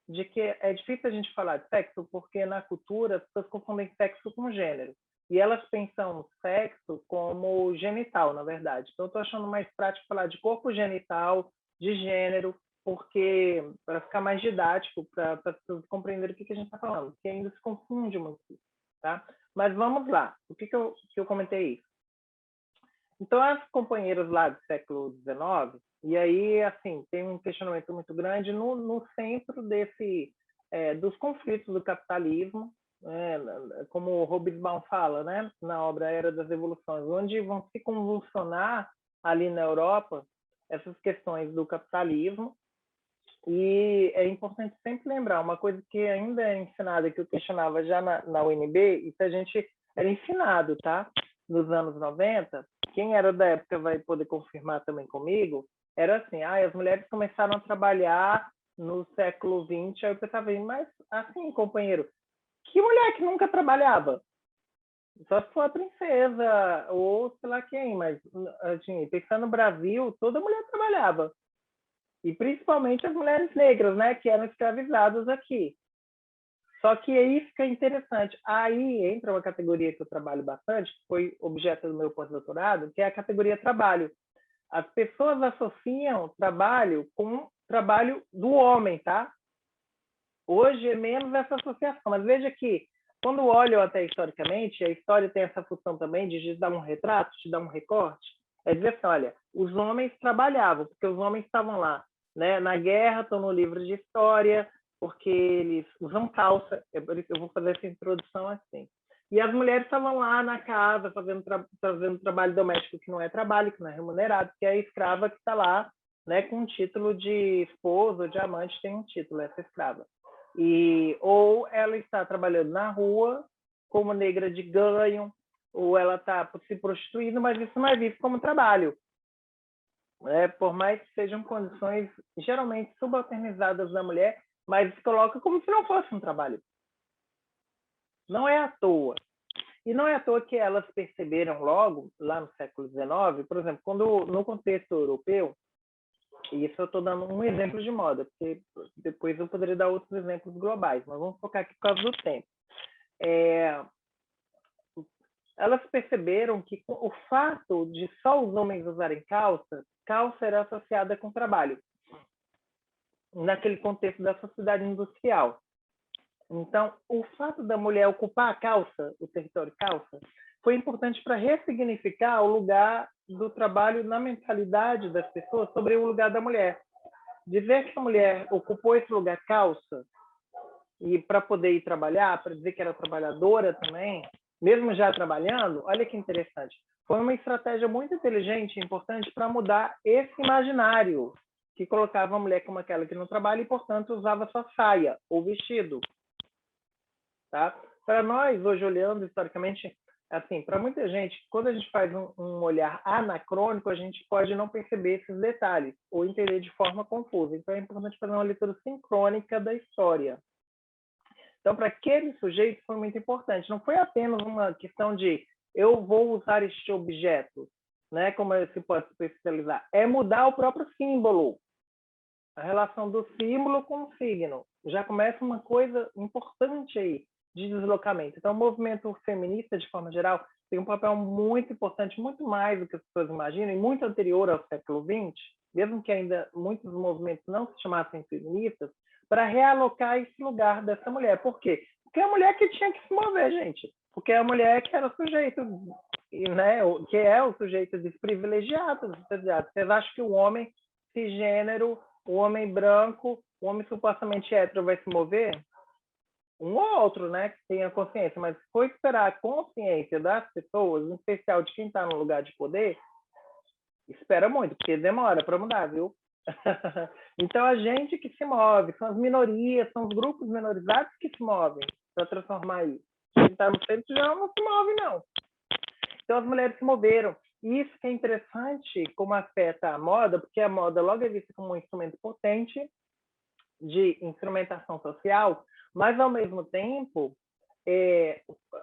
de que é difícil a gente falar de sexo porque na cultura as pessoas confundem sexo com gênero. E elas pensam sexo como genital, na verdade. Então, eu estou achando mais prático falar de corpo genital, de gênero, porque para ficar mais didático, para as pessoas compreenderem o que a gente está falando, porque ainda se confunde muito. Tá? Mas vamos lá. O que eu comentei isso? Então, as companheiras lá do século XIX, e aí, assim, tem um questionamento muito grande no centro dos conflitos do capitalismo, como o Hobsbawm fala, né, na obra Era das Revoluções, onde vão se convulsionar ali na Europa essas questões do capitalismo. E é importante sempre lembrar uma coisa que ainda é ensinada, que eu questionava já na UNB, isso a gente era ensinado, tá? Nos anos 90, quem era da época vai poder confirmar também comigo, era assim, as mulheres começaram a trabalhar no século XX, aí eu pensava, mas assim, companheiro, que mulher que nunca trabalhava? Só se for a princesa, ou sei lá quem, mas assim, pensando no Brasil, toda mulher trabalhava. E principalmente as mulheres negras, né, que eram escravizadas aqui. Só que aí fica interessante. Aí entra uma categoria que eu trabalho bastante, que foi objeto do meu pós-doutorado, que é a categoria trabalho. As pessoas associam trabalho com trabalho do homem, tá? Hoje é menos essa associação, mas veja que quando olham até historicamente, a história tem essa função também de te dar um retrato, te dar um recorte, é dizer assim, olha, os homens trabalhavam, porque os homens estavam lá, né, na guerra, estão no livro de história, porque eles usam calça, eu vou fazer essa introdução assim. E as mulheres estavam lá na casa, fazendo trabalho doméstico que não é trabalho, que não é remunerado, que é a escrava que está lá, né, com um título de esposa, de amante, tem um título, essa escrava. Ou ela está trabalhando na rua como negra de ganho, ou ela está se prostituindo, mas isso não é visto como trabalho. Por mais que sejam condições geralmente subalternizadas da mulher, mas se coloca como se não fosse um trabalho. Não é à toa. E não é à toa que elas perceberam logo, lá no século XIX, por exemplo, quando no contexto europeu, e isso eu estou dando um exemplo de moda, porque depois eu poderia dar outros exemplos globais, mas vamos focar aqui por causa do tempo. Elas perceberam que o fato de só os homens usarem calça, calça era associada com trabalho, naquele contexto da sociedade industrial. Então, o fato da mulher ocupar a calça, o território calça, foi importante para ressignificar o lugar do trabalho na mentalidade das pessoas sobre o lugar da mulher. Dizer que a mulher ocupou esse lugar calça e para poder ir trabalhar, para dizer que era trabalhadora também, mesmo já trabalhando, olha que interessante. Foi uma estratégia muito inteligente e importante para mudar esse imaginário que colocava a mulher como aquela que não trabalha e, portanto, usava só saia ou vestido. Tá? Para nós, hoje, olhando historicamente, assim, para muita gente, quando a gente faz um olhar anacrônico, a gente pode não perceber esses detalhes ou entender de forma confusa. Então, é importante fazer uma leitura sincrônica da história. Então, para aquele sujeito, foi muito importante. Não foi apenas uma questão de eu vou usar este objeto, né, como se pode especializar. É mudar o próprio símbolo. A relação do símbolo com o signo. Já começa uma coisa importante aí de deslocamento. Então, o movimento feminista, de forma geral, tem um papel muito importante, muito mais do que as pessoas imaginam, e muito anterior ao século XX, mesmo que ainda muitos movimentos não se chamassem feministas, para realocar esse lugar dessa mulher. Por quê? Porque é a mulher que tinha que se mover, gente. Porque é a mulher que era o sujeito, né, que é o sujeito desprivilegiado. Vocês acham que o homem cisgênero, o homem branco, o homem supostamente hétero vai se mover? Um ou outro, né, que tenha consciência, mas se for esperar a consciência das pessoas, em especial de quem está no lugar de poder, espera muito, porque demora para mudar, viu? Então, a gente que se move, são as minorias, são os grupos minorizados que se movem para transformar isso. Quem está no centro já não se move, não. Então, as mulheres se moveram. E isso que é interessante, como afeta a moda, porque a moda logo é vista como um instrumento potente de instrumentação social, mas, ao mesmo tempo,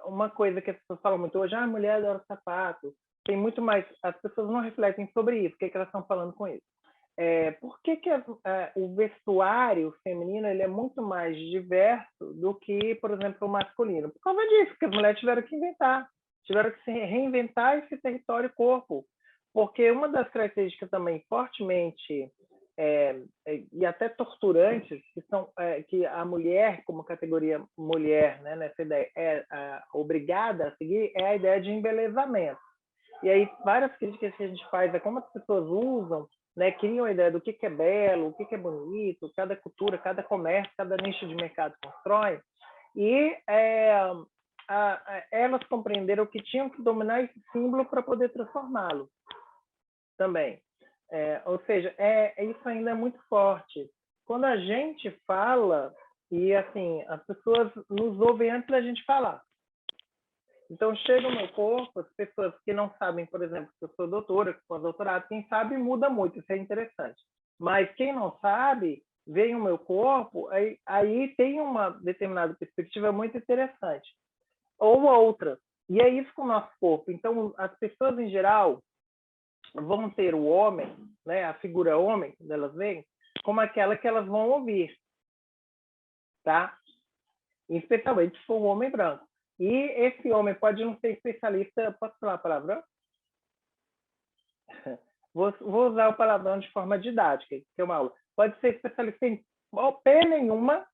uma coisa que as pessoas falam muito hoje, a mulher adora sapato, tem muito mais, as pessoas não refletem sobre isso, o que elas estão falando com isso. Por que o vestuário feminino ele é muito mais diverso do que, por exemplo, o masculino? Por causa disso, porque as mulheres tiveram que inventar, tiveram que se reinventar esse território corpo, porque uma das características também fortemente e até torturantes, que são que a mulher, como categoria mulher, né, nessa ideia, é obrigada a seguir, é a ideia de embelezamento. E aí, várias críticas que a gente faz é como as pessoas usam, né, criam a ideia do que é belo, o que é bonito, cada cultura, cada comércio, cada nicho de mercado constrói, e elas compreenderam que tinham que dominar esse símbolo para poder transformá-lo também. Ou seja, isso ainda é muito forte. Quando a gente fala, e assim, as pessoas nos ouvem antes da gente falar. Então, chega no meu corpo, as pessoas que não sabem, por exemplo, que eu sou doutora, que sou doutorado, quem sabe muda muito, isso é interessante. Mas quem não sabe, vem o meu corpo, aí tem uma determinada perspectiva muito interessante. Ou outra. E é isso com o nosso corpo. Então, as pessoas, em geral, vão ter o homem, né, a figura homem, quando elas veem, como aquela que elas vão ouvir. Tá? especialmente se for um homem branco. E esse homem pode não ser especialista, posso falar a palavrão? Vou usar o palavrão de forma didática, que é uma aula. Pode ser especialista em P nenhuma,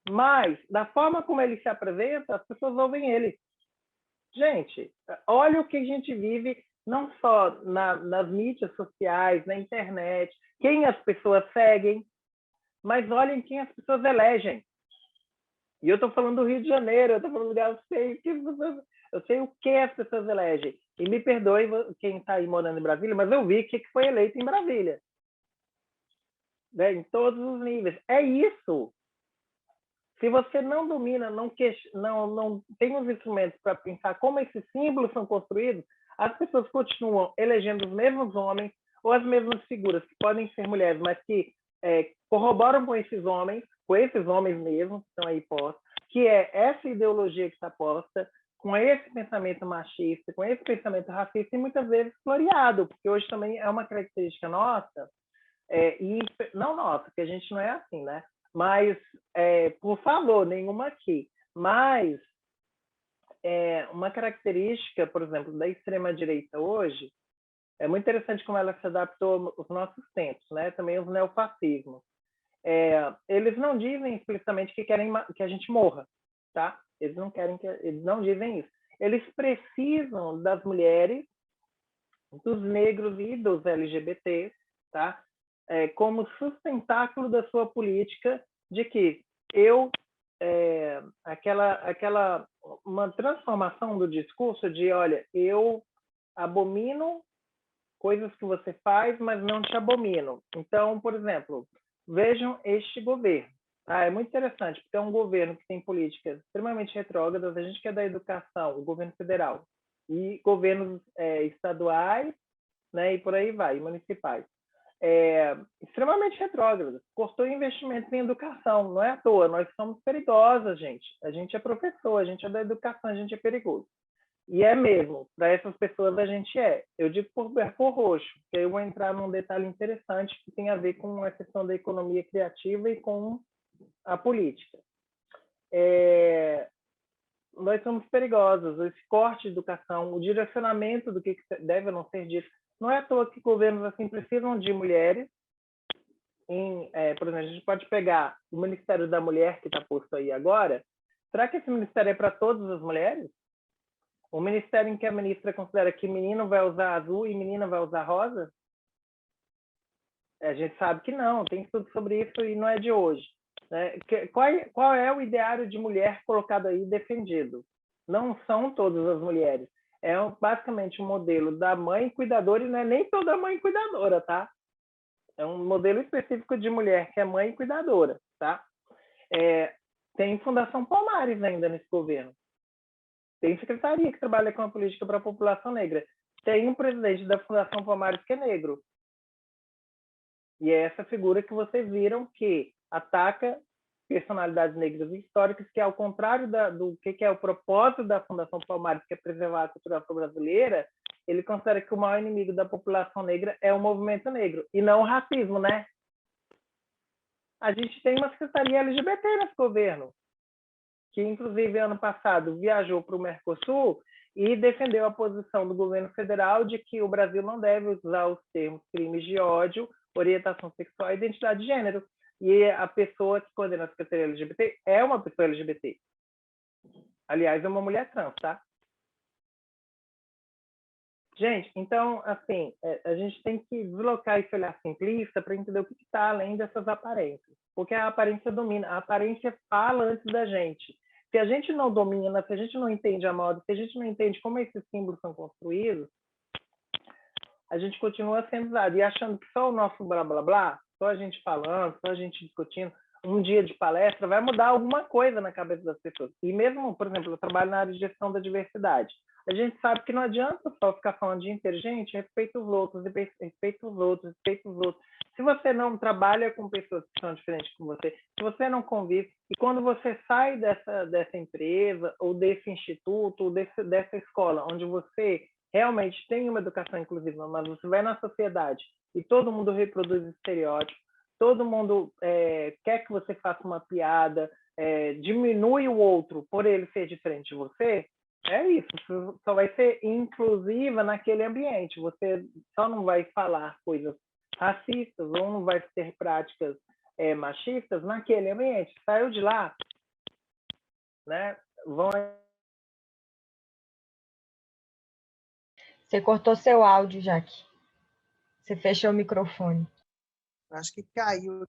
mas da forma como ele se apresenta, as pessoas ouvem ele. Gente, olha o que a gente vive, não só nas mídias sociais, na internet, quem as pessoas seguem, mas olhem quem as pessoas elegem. E eu estou falando do Rio de Janeiro, eu estou falando de eu sei o que as pessoas elegem. E me perdoe quem está aí morando em Brasília, mas eu vi o que foi eleito em Brasília. Né? Em todos os níveis. É isso. Se você não domina, não tem os instrumentos para pensar como esses símbolos são construídos, as pessoas continuam elegendo os mesmos homens ou as mesmas figuras, que podem ser mulheres, mas que corroboram com esses homens mesmos que estão aí postos, que é essa ideologia que está posta, com esse pensamento machista, com esse pensamento racista, e muitas vezes floreado, porque hoje também é uma característica nossa, e não nossa, porque a gente não é assim, né? Mas, por favor, nenhuma aqui. Mas uma característica, por exemplo, da extrema-direita hoje, é muito interessante como ela se adaptou aos nossos tempos, né? Também os neofascismos. Eles não dizem explicitamente que querem que a gente morra, tá? Eles não dizem isso. Eles precisam das mulheres, dos negros e dos LGBTs, tá? Como sustentáculo da sua política de que uma transformação do discurso de, olha, eu abomino coisas que você faz, mas não te abomino. Então, por exemplo, vejam este governo. É muito interessante, porque é um governo que tem políticas extremamente retrógradas. A gente que é da educação, o governo federal, e governos estaduais, né, e por aí vai, municipais. Extremamente retrógradas. Cortou investimentos em educação. Não é à toa, nós somos perigosas, gente. A gente é professor, a gente é da educação, a gente é perigoso. E é mesmo, para essas pessoas a gente é. Eu digo por roxo, porque eu vou entrar num detalhe interessante que tem a ver com a questão da economia criativa e com a política. Nós somos perigosos. Esse corte de educação, o direcionamento do que deve ou não ser dito. Não é à toa que governos assim precisam de mulheres. Por exemplo, a gente pode pegar o Ministério da Mulher, que está posto aí agora. Será que esse ministério é para todas as mulheres? O ministério em que a ministra considera que menino vai usar azul e menina vai usar rosa? A gente sabe que não, tem estudo sobre isso e não é de hoje. Né? Qual é o ideário de mulher colocado aí defendido? Não são todas as mulheres. É basicamente um modelo da mãe cuidadora, e não é nem toda mãe cuidadora, tá? É um modelo específico de mulher que é mãe cuidadora, tá? Tem Fundação Palmares ainda nesse governo. Tem secretaria que trabalha com a política para a população negra. Tem um presidente da Fundação Palmares que é negro. E é essa figura que vocês viram que ataca personalidades negras históricas, que ao contrário do que é o propósito da Fundação Palmares, que é preservar a cultura afro-brasileira, ele considera que o maior inimigo da população negra é o movimento negro, e não o racismo, né? A gente tem uma secretaria LGBT nesse governo, que inclusive ano passado viajou para o Mercosul e defendeu a posição do governo federal de que o Brasil não deve usar os termos crimes de ódio, orientação sexual e identidade de gênero. E a pessoa que coordena a Secretaria LGBT é uma pessoa LGBT. Aliás, é uma mulher trans, tá? Gente, então, assim, a gente tem que deslocar esse olhar simplista para entender o que está além dessas aparências. Porque a aparência domina, a aparência fala antes da gente. Se a gente não domina, se a gente não entende a moda, se a gente não entende como esses símbolos são construídos, a gente continua sendo usado e achando que só o nosso blá blá blá, só a gente falando, só a gente discutindo, um dia de palestra vai mudar alguma coisa na cabeça das pessoas. E mesmo, por exemplo, eu trabalho na área de gestão da diversidade. A gente sabe que não adianta só ficar falando o dia inteiro, gente, respeita os outros, respeita os outros, respeita os outros. Se você não trabalha com pessoas que são diferentes com você, se você não convive, e quando você sai dessa empresa, ou desse instituto, ou dessa escola, onde você realmente tem uma educação inclusiva, mas você vai na sociedade e todo mundo reproduz estereótipos, todo mundo quer que você faça uma piada, diminui o outro por ele ser diferente de você, é isso. Você só vai ser inclusiva naquele ambiente. Você só não vai falar coisas racistas ou não vai ter práticas machistas naquele ambiente. Saiu de lá, né? Você cortou seu áudio, Jaque. Você fechou o microfone. Acho que caiu.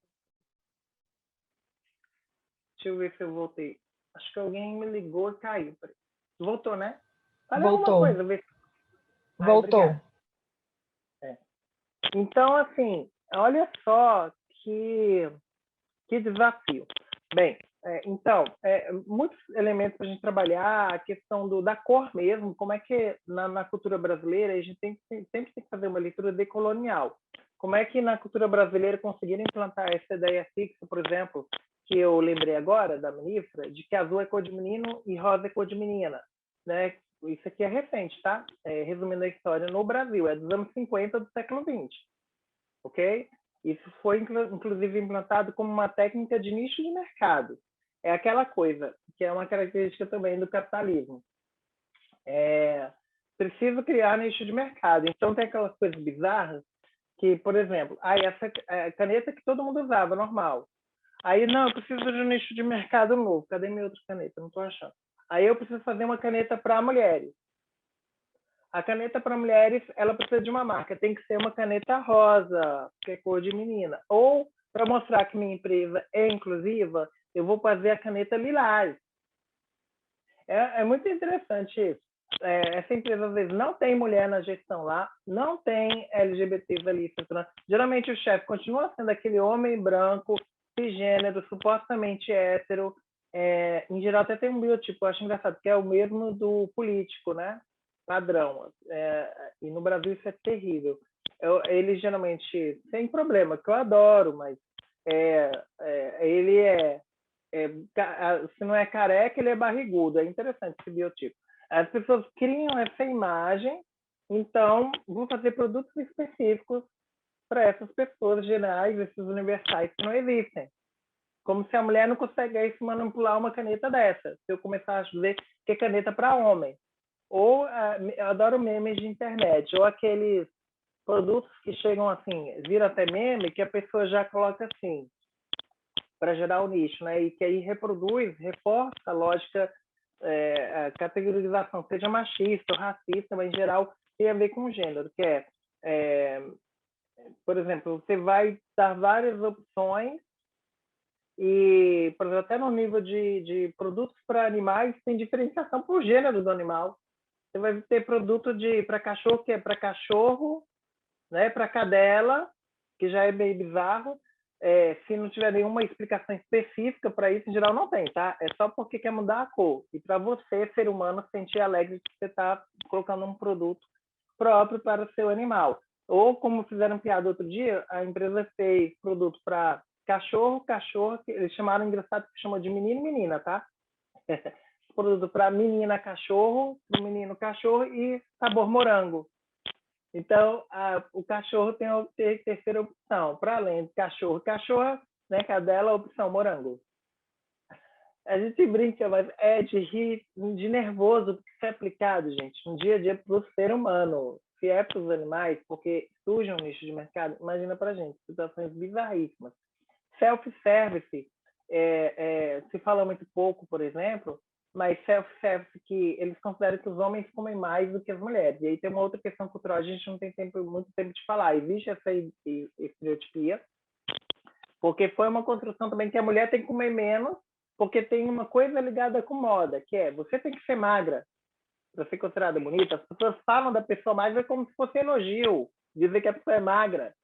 Deixa eu ver se eu voltei. Acho que alguém me ligou e caiu. Voltou, né? Fala Voltou. alguma coisa. Vê. Voltou. Então, assim, olha só que desafio. Bem, então, muitos elementos para a gente trabalhar, a questão da cor mesmo, como é que na cultura brasileira a gente sempre tem que fazer uma leitura decolonial. Como é que na cultura brasileira conseguiram implantar essa ideia fixa, por exemplo, que eu lembrei agora da ministra, de que azul é cor de menino e rosa é cor de menina, né? Isso aqui é recente, tá? Resumindo a história, no Brasil, é dos anos 50 do século XX, ok? Isso foi, inclusive, implantado como uma técnica de nicho de mercado. É aquela coisa que é uma característica também do capitalismo. Preciso criar nicho de mercado. Então, tem aquelas coisas bizarras que, por exemplo, essa caneta que todo mundo usava, normal. Aí, não, eu preciso de um nicho de mercado novo. Cadê minha outra caneta? Não estou achando. Aí, eu preciso fazer uma caneta para mulheres. A caneta para mulheres, ela precisa de uma marca. Tem que ser uma caneta rosa, que é cor de menina. Ou, para mostrar que minha empresa é inclusiva, eu vou fazer a caneta lilás. É muito interessante isso. Essa empresa, às vezes, não tem mulher na gestão lá, não tem LGBTs ali. Geralmente, o chefe continua sendo aquele homem branco, cisgênero, supostamente hétero. Em geral, até tem um biotipo, eu acho engraçado, que é o mesmo do político, né? Padrão. E no Brasil isso é terrível. Ele geralmente tem problema, que eu adoro, mas ele se não é careca, ele é barrigudo. É interessante esse biotipo. As pessoas criam essa imagem, então vão fazer produtos específicos para essas pessoas gerais, esses universais que não existem. Como se a mulher não conseguisse manipular uma caneta dessa. Se eu começar a dizer que é caneta para homem. Ou, eu adoro memes de internet, ou aqueles produtos que chegam assim, viram até meme, que a pessoa já coloca assim, para gerar o nicho, né? E que aí reforça a lógica, a categorização, seja machista ou racista, mas em geral tem a ver com o gênero, que por exemplo, você vai dar várias opções e, por exemplo, até no nível de produtos para animais, tem diferenciação por gênero do animal. Você vai ter produto para cachorro, que é para cachorro, né? Para cadela, que já é meio bizarro. Se não tiver nenhuma explicação específica para isso, em geral não tem, tá? É só porque quer mudar a cor. E para você, ser humano, se sentir alegre que você está colocando um produto próprio para o seu animal. Ou, como fizeram piada outro dia, a empresa fez produto para cachorro, que eles chamaram, engraçado, que chamou de menino e menina, tá? Produto para menina cachorro, para menino cachorro e sabor morango. Então, o cachorro tem a terceira opção. Para além de cachorro, cachorra, né, cadela, a opção morango. A gente brinca, mas é de rir, de nervoso, porque isso é aplicado, gente, no dia a dia para o ser humano. Se é para os animais, porque surge um nicho de mercado, imagina para a gente, situações bizarríssimas. Self-service, se fala muito pouco, por exemplo, mas self-service que eles consideram que os homens comem mais do que as mulheres. E aí tem uma outra questão cultural, a gente não tem muito tempo de falar. Existe essa estereotipia, porque foi uma construção também que a mulher tem que comer menos, porque tem uma coisa ligada com moda, que é você tem que ser magra para ser considerada bonita. As pessoas falam da pessoa magra como se fosse elogio, dizer que a pessoa é magra.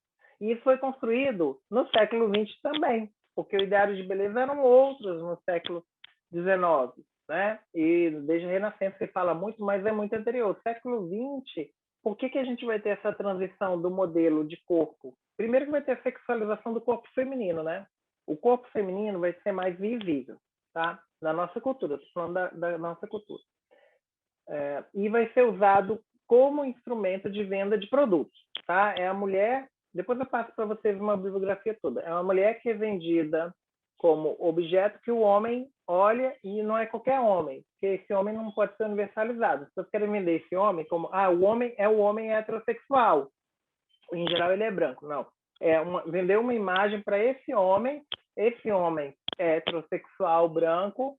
E isso foi construído no século XX também, porque o ideário de beleza eram outros no século XIX, né? E desde a Renascença se fala muito, mas é muito anterior. Século XX, por que a gente vai ter essa transição do modelo de corpo? Primeiro que vai ter a sexualização do corpo feminino, né? O corpo feminino vai ser mais visível, tá? Na nossa cultura, estou falando da nossa cultura. E vai ser usado como instrumento de venda de produtos, tá? É a mulher, depois eu passo para vocês uma bibliografia toda, é uma mulher que é vendida como objeto que o homem olha e não é qualquer homem, porque esse homem não pode ser universalizado. As pessoas querem vender esse homem como, o homem é o homem heterossexual. Em geral, ele é branco. Não. Vender uma imagem para esse homem heterossexual branco,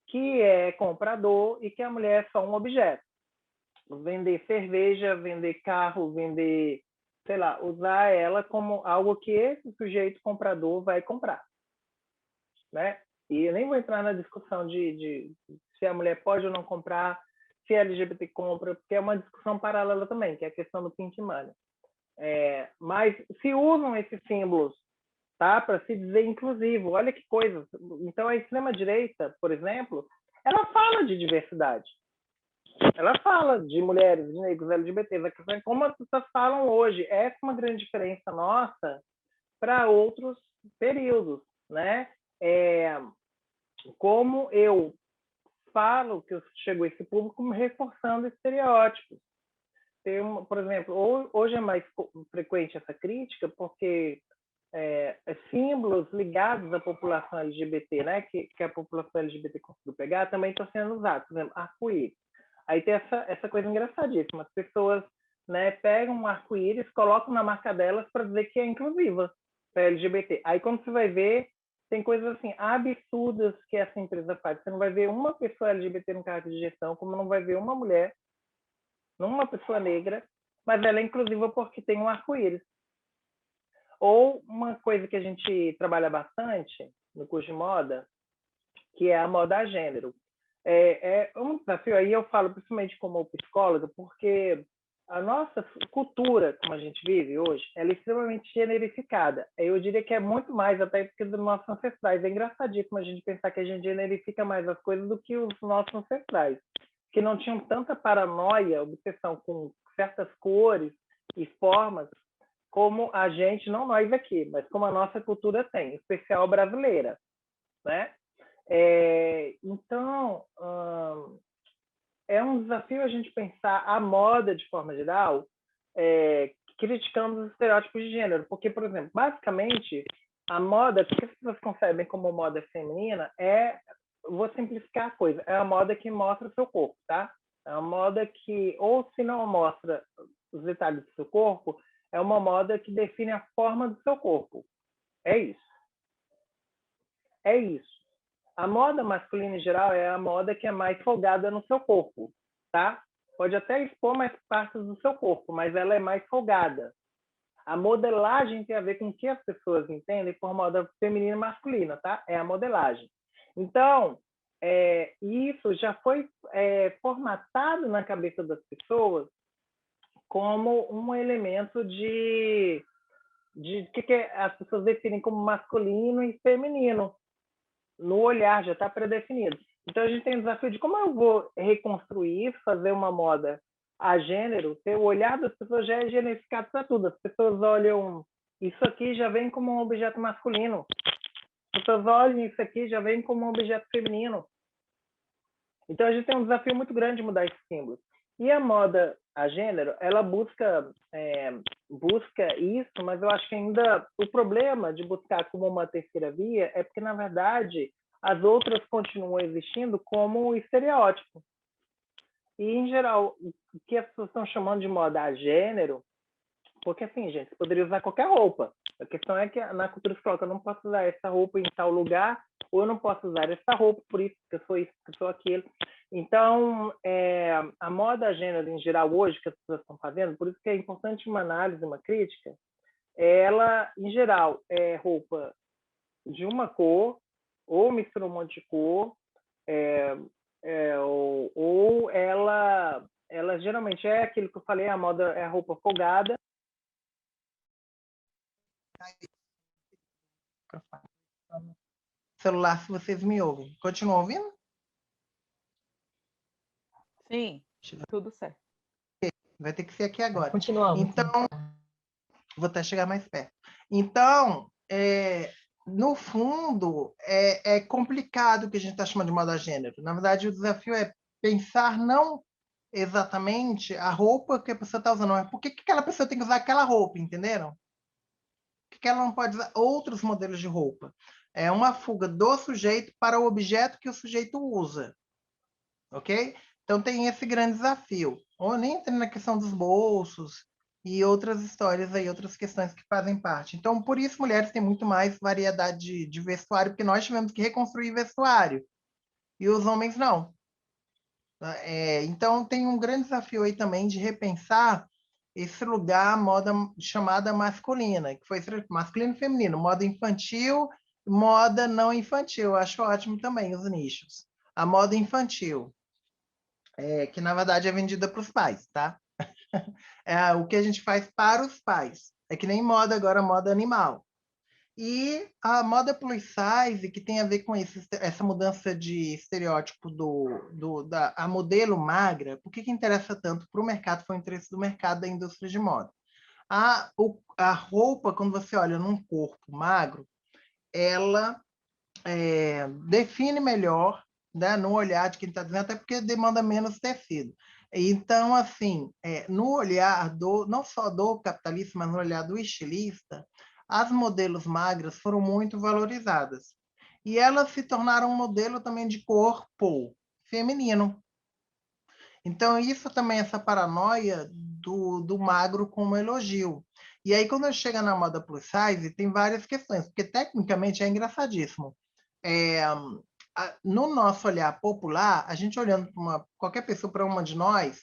que é comprador e que a mulher é só um objeto. Vender cerveja, vender carro, vender, sei lá, usar ela como algo que esse sujeito comprador vai comprar, né? E eu nem vou entrar na discussão de se a mulher pode ou não comprar, se a LGBT compra, porque é uma discussão paralela também, que é a questão do pink money. Mas se usam esses símbolos, tá, para se dizer inclusivo, olha que coisa. Então a extrema-direita, por exemplo, ela fala de diversidade. Ela fala de mulheres, de negros, LGBTs, como as pessoas falam hoje. Essa é uma grande diferença nossa para outros períodos, né? Como eu falo que eu chego a esse público reforçando estereótipos. Por exemplo, hoje é mais frequente essa crítica porque símbolos ligados à população LGBT, né, que a população LGBT conseguiu pegar, também estão sendo usados. Por exemplo, arco-íris. Aí tem essa coisa engraçadíssima. As pessoas, né, pegam um arco-íris, colocam na marca delas para dizer que é inclusiva para LGBT. Aí quando você vai ver, tem coisas assim absurdas que essa empresa faz. Você não vai ver uma pessoa LGBT no cargo de gestão, como não vai ver uma mulher, uma pessoa negra, mas ela é inclusiva porque tem um arco-íris. Ou uma coisa que a gente trabalha bastante no curso de moda, que é a moda a gênero. É um desafio, aí eu falo principalmente como psicóloga, porque a nossa cultura, como a gente vive hoje, ela é extremamente generificada. Eu diria que é muito mais até do que dos nossos ancestrais. É engraçadíssimo a gente pensar que a gente generifica mais as coisas do que os nossos ancestrais, que não tinham tanta paranoia, obsessão com certas cores e formas, como a gente, não nós aqui, mas como a nossa cultura tem, em especial brasileira, né? Então, é um desafio a gente pensar a moda de forma geral, criticando os estereótipos de gênero, porque, por exemplo, basicamente, a moda, que as pessoas concebem como moda feminina, vou simplificar a coisa, é a moda que mostra o seu corpo, tá? É uma moda que, ou se não mostra os detalhes do seu corpo, é uma moda que define a forma do seu corpo. É isso. É isso. A moda masculina, em geral, é a moda que é mais folgada no seu corpo, tá? Pode até expor mais partes do seu corpo, mas ela é mais folgada. A modelagem tem a ver com o que as pessoas entendem por moda feminina e masculina, tá? É a modelagem. Então, isso já foi formatado na cabeça das pessoas como um elemento de que as pessoas definem como masculino e feminino. No olhar, já está predefinido. Então, a gente tem o desafio de como eu vou reconstruir, fazer uma moda a gênero, ter o olhar das pessoas já é generificado para tudo. As pessoas olham, isso aqui já vem como um objeto masculino. As pessoas olham, isso aqui já vem como um objeto feminino. Então, a gente tem um desafio muito grande de mudar esses símbolos. E a moda a gênero, ela busca isso, mas eu acho que ainda o problema de buscar como uma terceira via é porque, na verdade, as outras continuam existindo como estereótipo. E, em geral, o que as pessoas estão chamando de moda a gênero, porque, assim, gente, você poderia usar qualquer roupa. A questão é que na cultura se coloca, eu não posso usar essa roupa em tal lugar, ou eu não posso usar essa roupa, por isso que eu sou isso, que eu sou aquilo. Então, a moda a gênero, em geral, hoje, que as pessoas estão fazendo, por isso que é importante uma análise, uma crítica, ela, em geral, é roupa de uma cor, ou mistura um monte de cor, ou ela geralmente é aquilo que eu falei, a moda é a roupa folgada. Celular, se vocês me ouvem. Continuam ouvindo? Sim, tudo certo. Vai ter que ser aqui agora. Continuamos. Então, vou até chegar mais perto. Então, no fundo, é complicado o que a gente está chamando de moda gênero. Na verdade, o desafio é pensar não exatamente a roupa que a pessoa está usando, mas por que aquela pessoa tem que usar aquela roupa, entenderam? Por que ela não pode usar outros modelos de roupa? É uma fuga do sujeito para o objeto que o sujeito usa, ok? Então tem esse grande desafio. Ou nem entra na questão dos bolsos e outras histórias aí, outras questões que fazem parte. Então, por isso, mulheres têm muito mais variedade de vestuário, porque nós tivemos que reconstruir vestuário, e os homens não. Então, tem um grande desafio aí também de repensar esse lugar, moda chamada masculina, que foi masculino e feminino, moda infantil, moda não infantil. Eu acho ótimo também os nichos. A moda infantil, que na verdade é vendida para os pais, tá? É o que a gente faz para os pais. É que nem moda agora, moda animal. E a moda plus size, que tem a ver com essa mudança de estereótipo a modelo magra, por que interessa tanto para o mercado? Foi o interesse do mercado da indústria de moda. A roupa, quando você olha num corpo magro, ela define melhor, né, no olhar de quem está dizendo, até porque demanda menos tecido. Então, assim, no olhar não só do capitalista, mas no olhar do estilista, as modelos magras foram muito valorizadas. E elas se tornaram um modelo também de corpo feminino. Então, isso também, essa paranoia do magro como elogio. E aí, quando chega na moda plus size, tem várias questões, porque tecnicamente é engraçadíssimo. No nosso olhar popular, a gente olhando para qualquer pessoa, para uma de nós,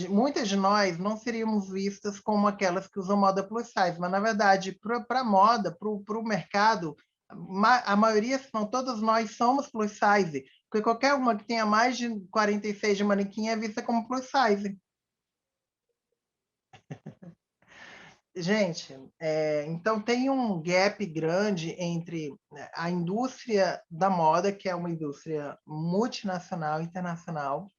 muitas de nós não seríamos vistas como aquelas que usam moda plus size, mas, na verdade, para a moda, para o mercado, a maioria, se não todos nós, somos plus size, porque qualquer uma que tenha mais de 46 de manequim é vista como plus size. Gente, então tem um gap grande entre a indústria da moda, que é uma indústria multinacional, internacional,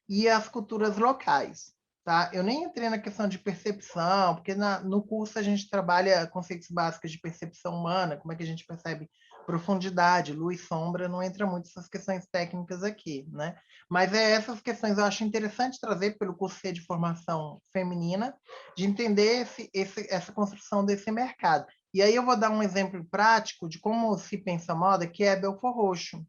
e as culturas locais. Tá? Eu nem entrei na questão de percepção, porque no curso a gente trabalha conceitos básicos de percepção humana, como é que a gente percebe profundidade, luz, sombra, não entra muito essas questões técnicas aqui, né? Mas essas questões eu acho interessante trazer pelo curso de formação feminina, de entender essa construção desse mercado. E aí eu vou dar um exemplo prático de como se pensa a moda, que é Belford Roxo.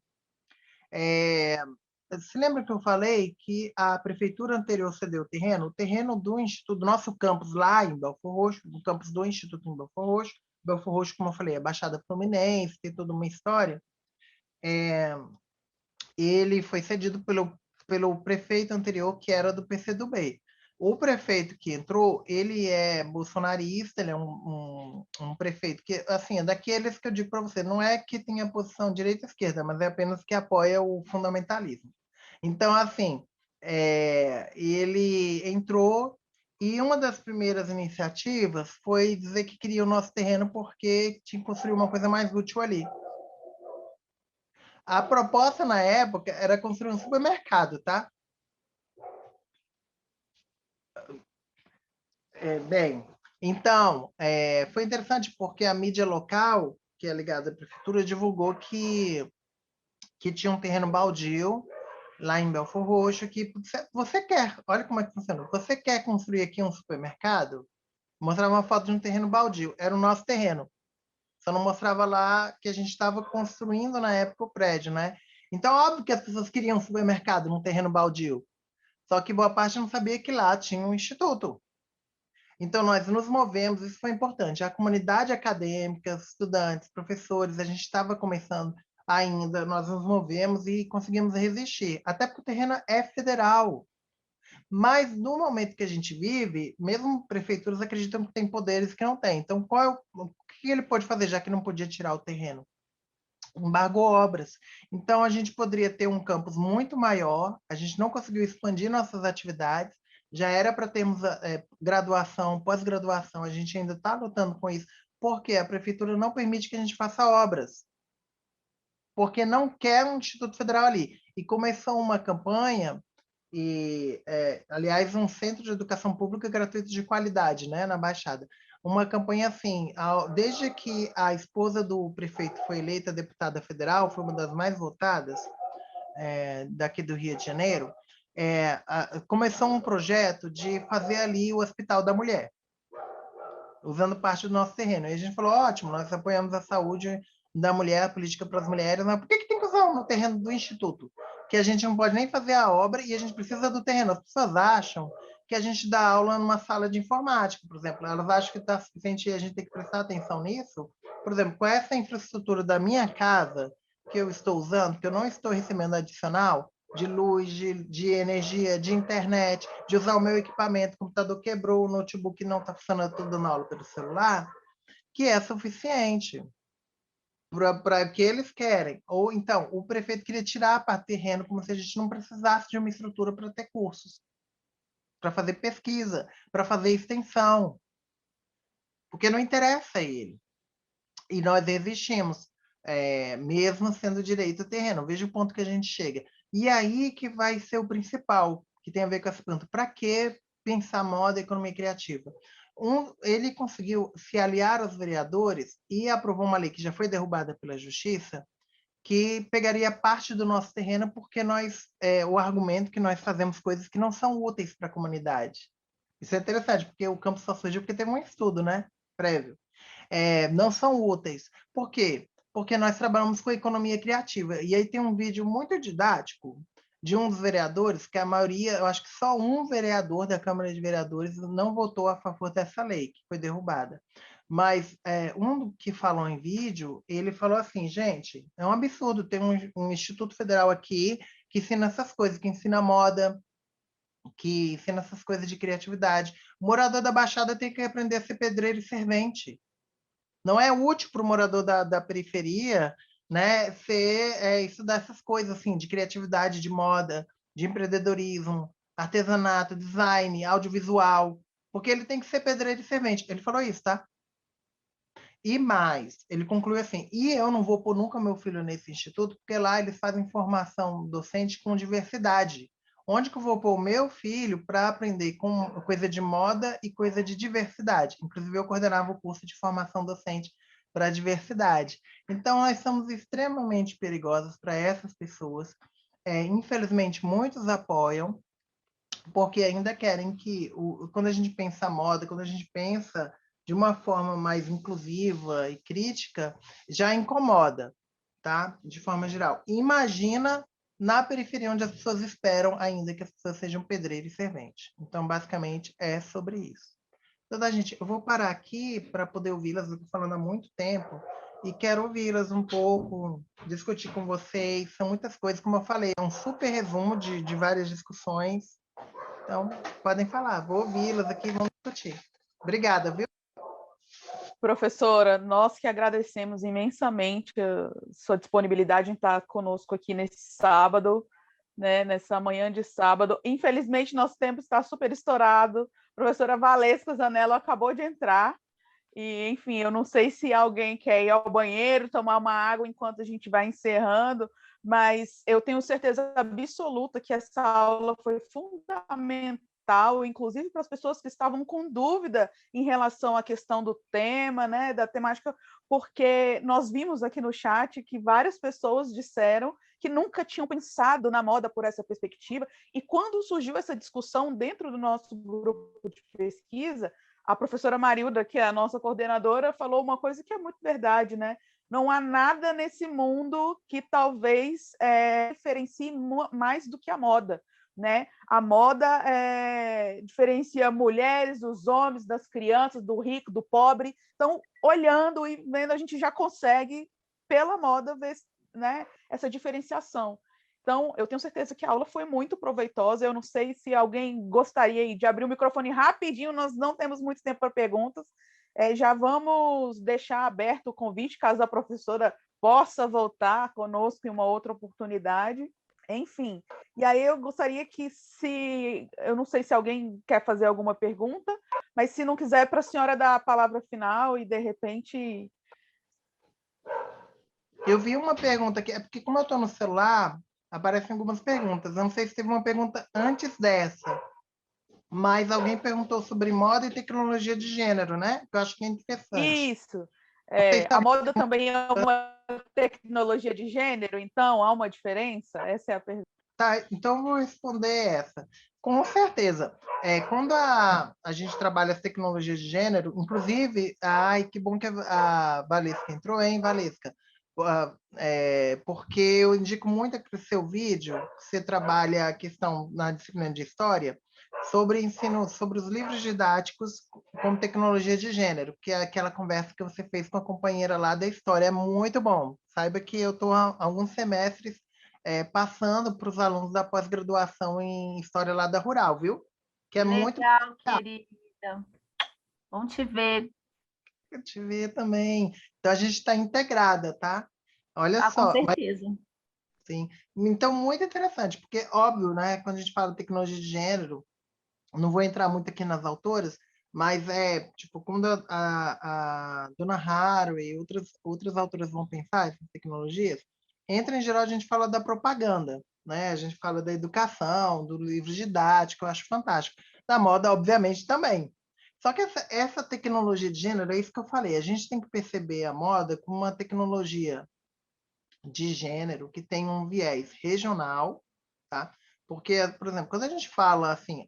Se lembra que eu falei que a prefeitura anterior cedeu o terreno do Instituto, do nosso campus lá em Belford Roxo, do campus do Instituto em Belford Roxo. Belford Roxo, como eu falei, é Baixada Fluminense, tem toda uma história. Ele foi cedido pelo prefeito anterior, que era do PCdoB. O prefeito que entrou, ele é bolsonarista, ele é um prefeito que, assim, é daqueles que eu digo para você, não é que tenha posição direita-esquerda, mas é apenas que apoia o fundamentalismo. Então, assim, ele entrou e uma das primeiras iniciativas foi dizer que queria o nosso terreno porque tinha que construir uma coisa mais útil ali. A proposta na época era construir um supermercado, tá? Bem, então, foi interessante porque a mídia local, que é ligada à prefeitura, divulgou que tinha um terreno baldio lá em Belford Roxo, que você quer, olha como é que funciona, você quer construir aqui um supermercado? Mostrava uma foto de um terreno baldio, era o nosso terreno. Só não mostrava lá que a gente estava construindo na época o prédio, né? Então, óbvio que as pessoas queriam um supermercado num terreno baldio, só que boa parte não sabia que lá tinha um instituto. Então, nós nos movemos, isso foi importante. A comunidade acadêmica, estudantes, professores, a gente estava começando ainda, nós nos movemos e conseguimos resistir, até porque o terreno é federal. Mas, no momento que a gente vive, mesmo prefeituras acreditam que tem poderes que não tem. Então, o que ele pode fazer, já que não podia tirar o terreno? Embargou obras. Então, a gente poderia ter um campus muito maior, a gente não conseguiu expandir nossas atividades, já era para termos graduação, pós-graduação, a gente ainda está lutando com isso, porque a prefeitura não permite que a gente faça obras, porque não quer um Instituto Federal ali. E começou uma campanha, aliás, um centro de educação pública gratuito de qualidade, né, na Baixada. Uma campanha assim, desde que a esposa do prefeito foi eleita deputada federal, foi uma das mais votadas daqui do Rio de Janeiro, começou um projeto de fazer ali o Hospital da Mulher. usando parte do nosso terreno. Aí a gente falou, ótimo, nós apoiamos a saúde da mulher, a política para as mulheres, mas por que tem que usar o terreno do Instituto? Que a gente não pode nem fazer a obra e a gente precisa do terreno. As pessoas acham que a gente dá aula numa sala de informática, por exemplo. Elas acham que está suficiente e a gente tem que prestar atenção nisso. Por exemplo, com essa infraestrutura da minha casa que eu estou usando, que eu não estou recebendo adicional, de luz, de energia, de internet, de usar o meu equipamento, o computador quebrou, o notebook não está funcionando, tudo dando aula pelo celular, que é suficiente para o que eles querem. Ou então, o prefeito queria tirar a parte terreno, como se a gente não precisasse de uma estrutura para ter cursos, para fazer pesquisa, para fazer extensão, porque não interessa a ele. E nós existimos, mesmo sendo direito ao terreno. Veja o ponto que a gente chega. E aí que vai ser o principal, que tem a ver com essa pergunta. Para que pensar moda e economia criativa? Ele conseguiu se aliar aos vereadores e aprovou uma lei que já foi derrubada pela Justiça, que pegaria parte do nosso terreno, porque o argumento que nós fazemos coisas que não são úteis para a comunidade. Isso é interessante, porque o campo só surgiu porque teve um estudo, né, prévio. Não são úteis. Por quê? Porque nós trabalhamos com economia criativa. E aí tem um vídeo muito didático de um dos vereadores, que a maioria, eu acho que só um vereador da Câmara de Vereadores não votou a favor dessa lei, que foi derrubada. Mas um que falou em vídeo, ele falou assim, gente, é um absurdo ter um Instituto Federal aqui que ensina essas coisas, que ensina moda, que ensina essas coisas de criatividade. O morador da Baixada tem que aprender a ser pedreiro e servente. Não é útil para o morador da periferia, né, estudar essas coisas assim, de criatividade, de moda, de empreendedorismo, artesanato, design, audiovisual, porque ele tem que ser pedreiro e servente. Ele falou isso, tá? E mais, ele conclui assim, e eu não vou pôr nunca meu filho nesse instituto, porque lá eles fazem formação docente com diversidade. Onde que eu vou pôr o meu filho para aprender com coisa de moda e coisa de diversidade? Inclusive, eu coordenava o curso de formação docente para diversidade. Então, nós somos extremamente perigosos para essas pessoas. Infelizmente, muitos apoiam, porque ainda querem que, quando a gente pensa moda, quando a gente pensa de uma forma mais inclusiva e crítica, já incomoda, tá? De forma geral. Imagina na periferia, onde as pessoas esperam ainda que as pessoas sejam pedreiro e servente. Então, basicamente, é sobre isso. Então, gente, eu vou parar aqui para poder ouvi-las, eu estou falando há muito tempo, e quero ouvi-las um pouco, discutir com vocês. São muitas coisas, como eu falei, é um super resumo de várias discussões. Então, podem falar, vou ouvi-las aqui, vamos discutir. Obrigada, viu? Professora, nós que agradecemos imensamente a sua disponibilidade em estar conosco aqui nesse sábado, né, nessa manhã de sábado. Infelizmente, nosso tempo está super estourado. A professora Valesca Zanello acabou de entrar. E, enfim, eu não sei se alguém quer ir ao banheiro, tomar uma água enquanto a gente vai encerrando, mas eu tenho certeza absoluta que essa aula foi fundamental, inclusive para as pessoas que estavam com dúvida em relação à questão do tema, né, da temática, porque nós vimos aqui no chat que várias pessoas disseram que nunca tinham pensado na moda por essa perspectiva, e quando surgiu essa discussão dentro do nosso grupo de pesquisa, a professora Marilda, que é a nossa coordenadora, falou uma coisa que é muito verdade, né? Não há nada nesse mundo que talvez diferencie mais do que a moda, né? A moda diferencia mulheres, dos homens, das crianças, do rico, do pobre. Então, olhando e vendo, a gente já consegue, pela moda, ver, né, essa diferenciação. Então, eu tenho certeza que a aula foi muito proveitosa. Eu não sei se alguém gostaria de abrir o microfone rapidinho, nós não temos muito tempo para perguntas. Já vamos deixar aberto o convite, caso a professora possa voltar conosco em uma outra oportunidade. Enfim, e aí eu gostaria que, eu não sei se alguém quer fazer alguma pergunta, mas se não quiser, para a senhora dar a palavra final e, de repente... Eu vi uma pergunta aqui, porque como eu estou no celular, aparecem algumas perguntas. Eu não sei se teve uma pergunta antes dessa, mas alguém perguntou sobre moda e tecnologia de gênero, né? Que eu acho que é interessante. Isso. A moda também é uma tecnologia de gênero, então há uma diferença? Essa é a pergunta. Tá, então eu vou responder essa. Com certeza. Quando a gente trabalha as tecnologias de gênero, inclusive, ai, que bom que a Valesca entrou, hein, Valesca? Porque eu indico muito que o seu vídeo, você trabalha a questão na disciplina de História, sobre ensino, sobre os livros didáticos como tecnologia de gênero, que é aquela conversa que você fez com a companheira lá da História. É muito bom. Saiba que eu estou há alguns semestres passando para os alunos da pós-graduação em História lá da Rural, viu? Que é muito legal, querida. Bom te ver. eu te ver também. Então a gente está integrada, tá? Olha Com só, mas certeza. sim. Então muito interessante, porque óbvio, né? Quando a gente fala de tecnologia de gênero, não vou entrar muito aqui nas autoras, mas tipo, quando a Dona Haraway e outras autoras vão pensar essas tecnologias, entra em geral a gente fala da propaganda, né? A gente fala da educação, do livro didático, eu acho fantástico. Da moda, obviamente, também. Só que essa tecnologia de gênero, é isso que eu falei, a gente tem que perceber a moda como uma tecnologia de gênero que tem um viés regional, tá? Porque, por exemplo, quando a gente fala assim,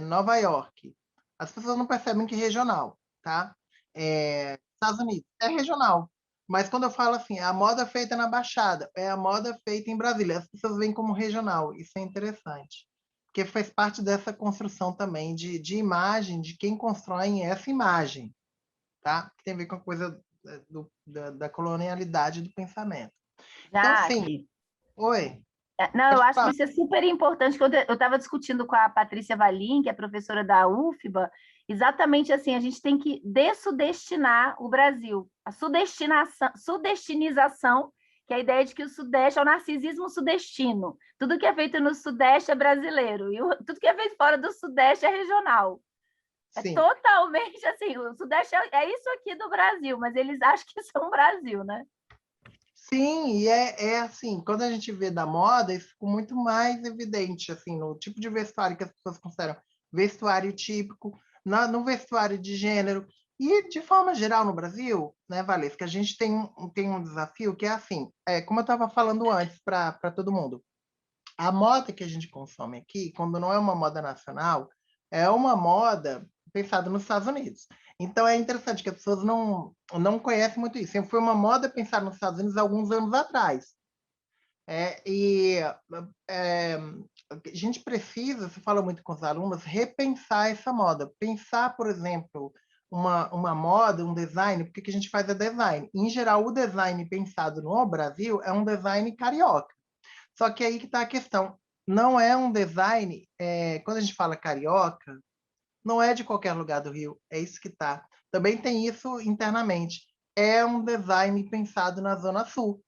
Nova York, as pessoas não percebem que é regional, tá? Estados Unidos é regional. Mas quando eu falo assim, a moda feita na Baixada, é a moda feita em Brasília, as pessoas veem como regional. Isso é interessante. Porque faz parte dessa construção também de imagem, de quem constrói essa imagem, tá? Que tem a ver com a coisa da colonialidade do pensamento. Então, sim. Jaque. Oi. Não, eu Pode acho que falar. isso é super importante. Que eu estava discutindo com a Patrícia Valim, que é professora da UFBA, exatamente assim, a gente tem que dessudestinar o Brasil. A sudestinização, que é a ideia de que o Sudeste é o narcisismo sudestino. Tudo que é feito no Sudeste é brasileiro, e tudo que é feito fora do Sudeste é regional. É Sim. totalmente assim, o Sudeste é isso aqui do Brasil, mas eles acham que são o Brasil, né? Sim, e é assim, quando a gente vê da moda, isso ficou muito mais evidente, assim, no tipo de vestuário que as pessoas consideram vestuário típico, no vestuário de gênero, e de forma geral no Brasil, né, Valesca, a gente tem um desafio que é assim, como eu estava falando antes para todo mundo, a moda que a gente consome aqui, quando não é uma moda nacional, é uma moda pensada nos Estados Unidos. Então é interessante que as pessoas não conhecem muito isso. Sempre foi uma moda pensada nos Estados Unidos há alguns anos atrás. A gente precisa, se fala muito com os alunos, repensar essa moda. Pensar, por exemplo, uma moda, um design, porque que a gente faz é design. Em geral, o design pensado no Brasil é um design carioca. Só que aí que está a questão. Não é um design, quando a gente fala carioca, não é de qualquer lugar do Rio, é isso que está. Também tem isso internamente. É um design pensado na Zona Sul.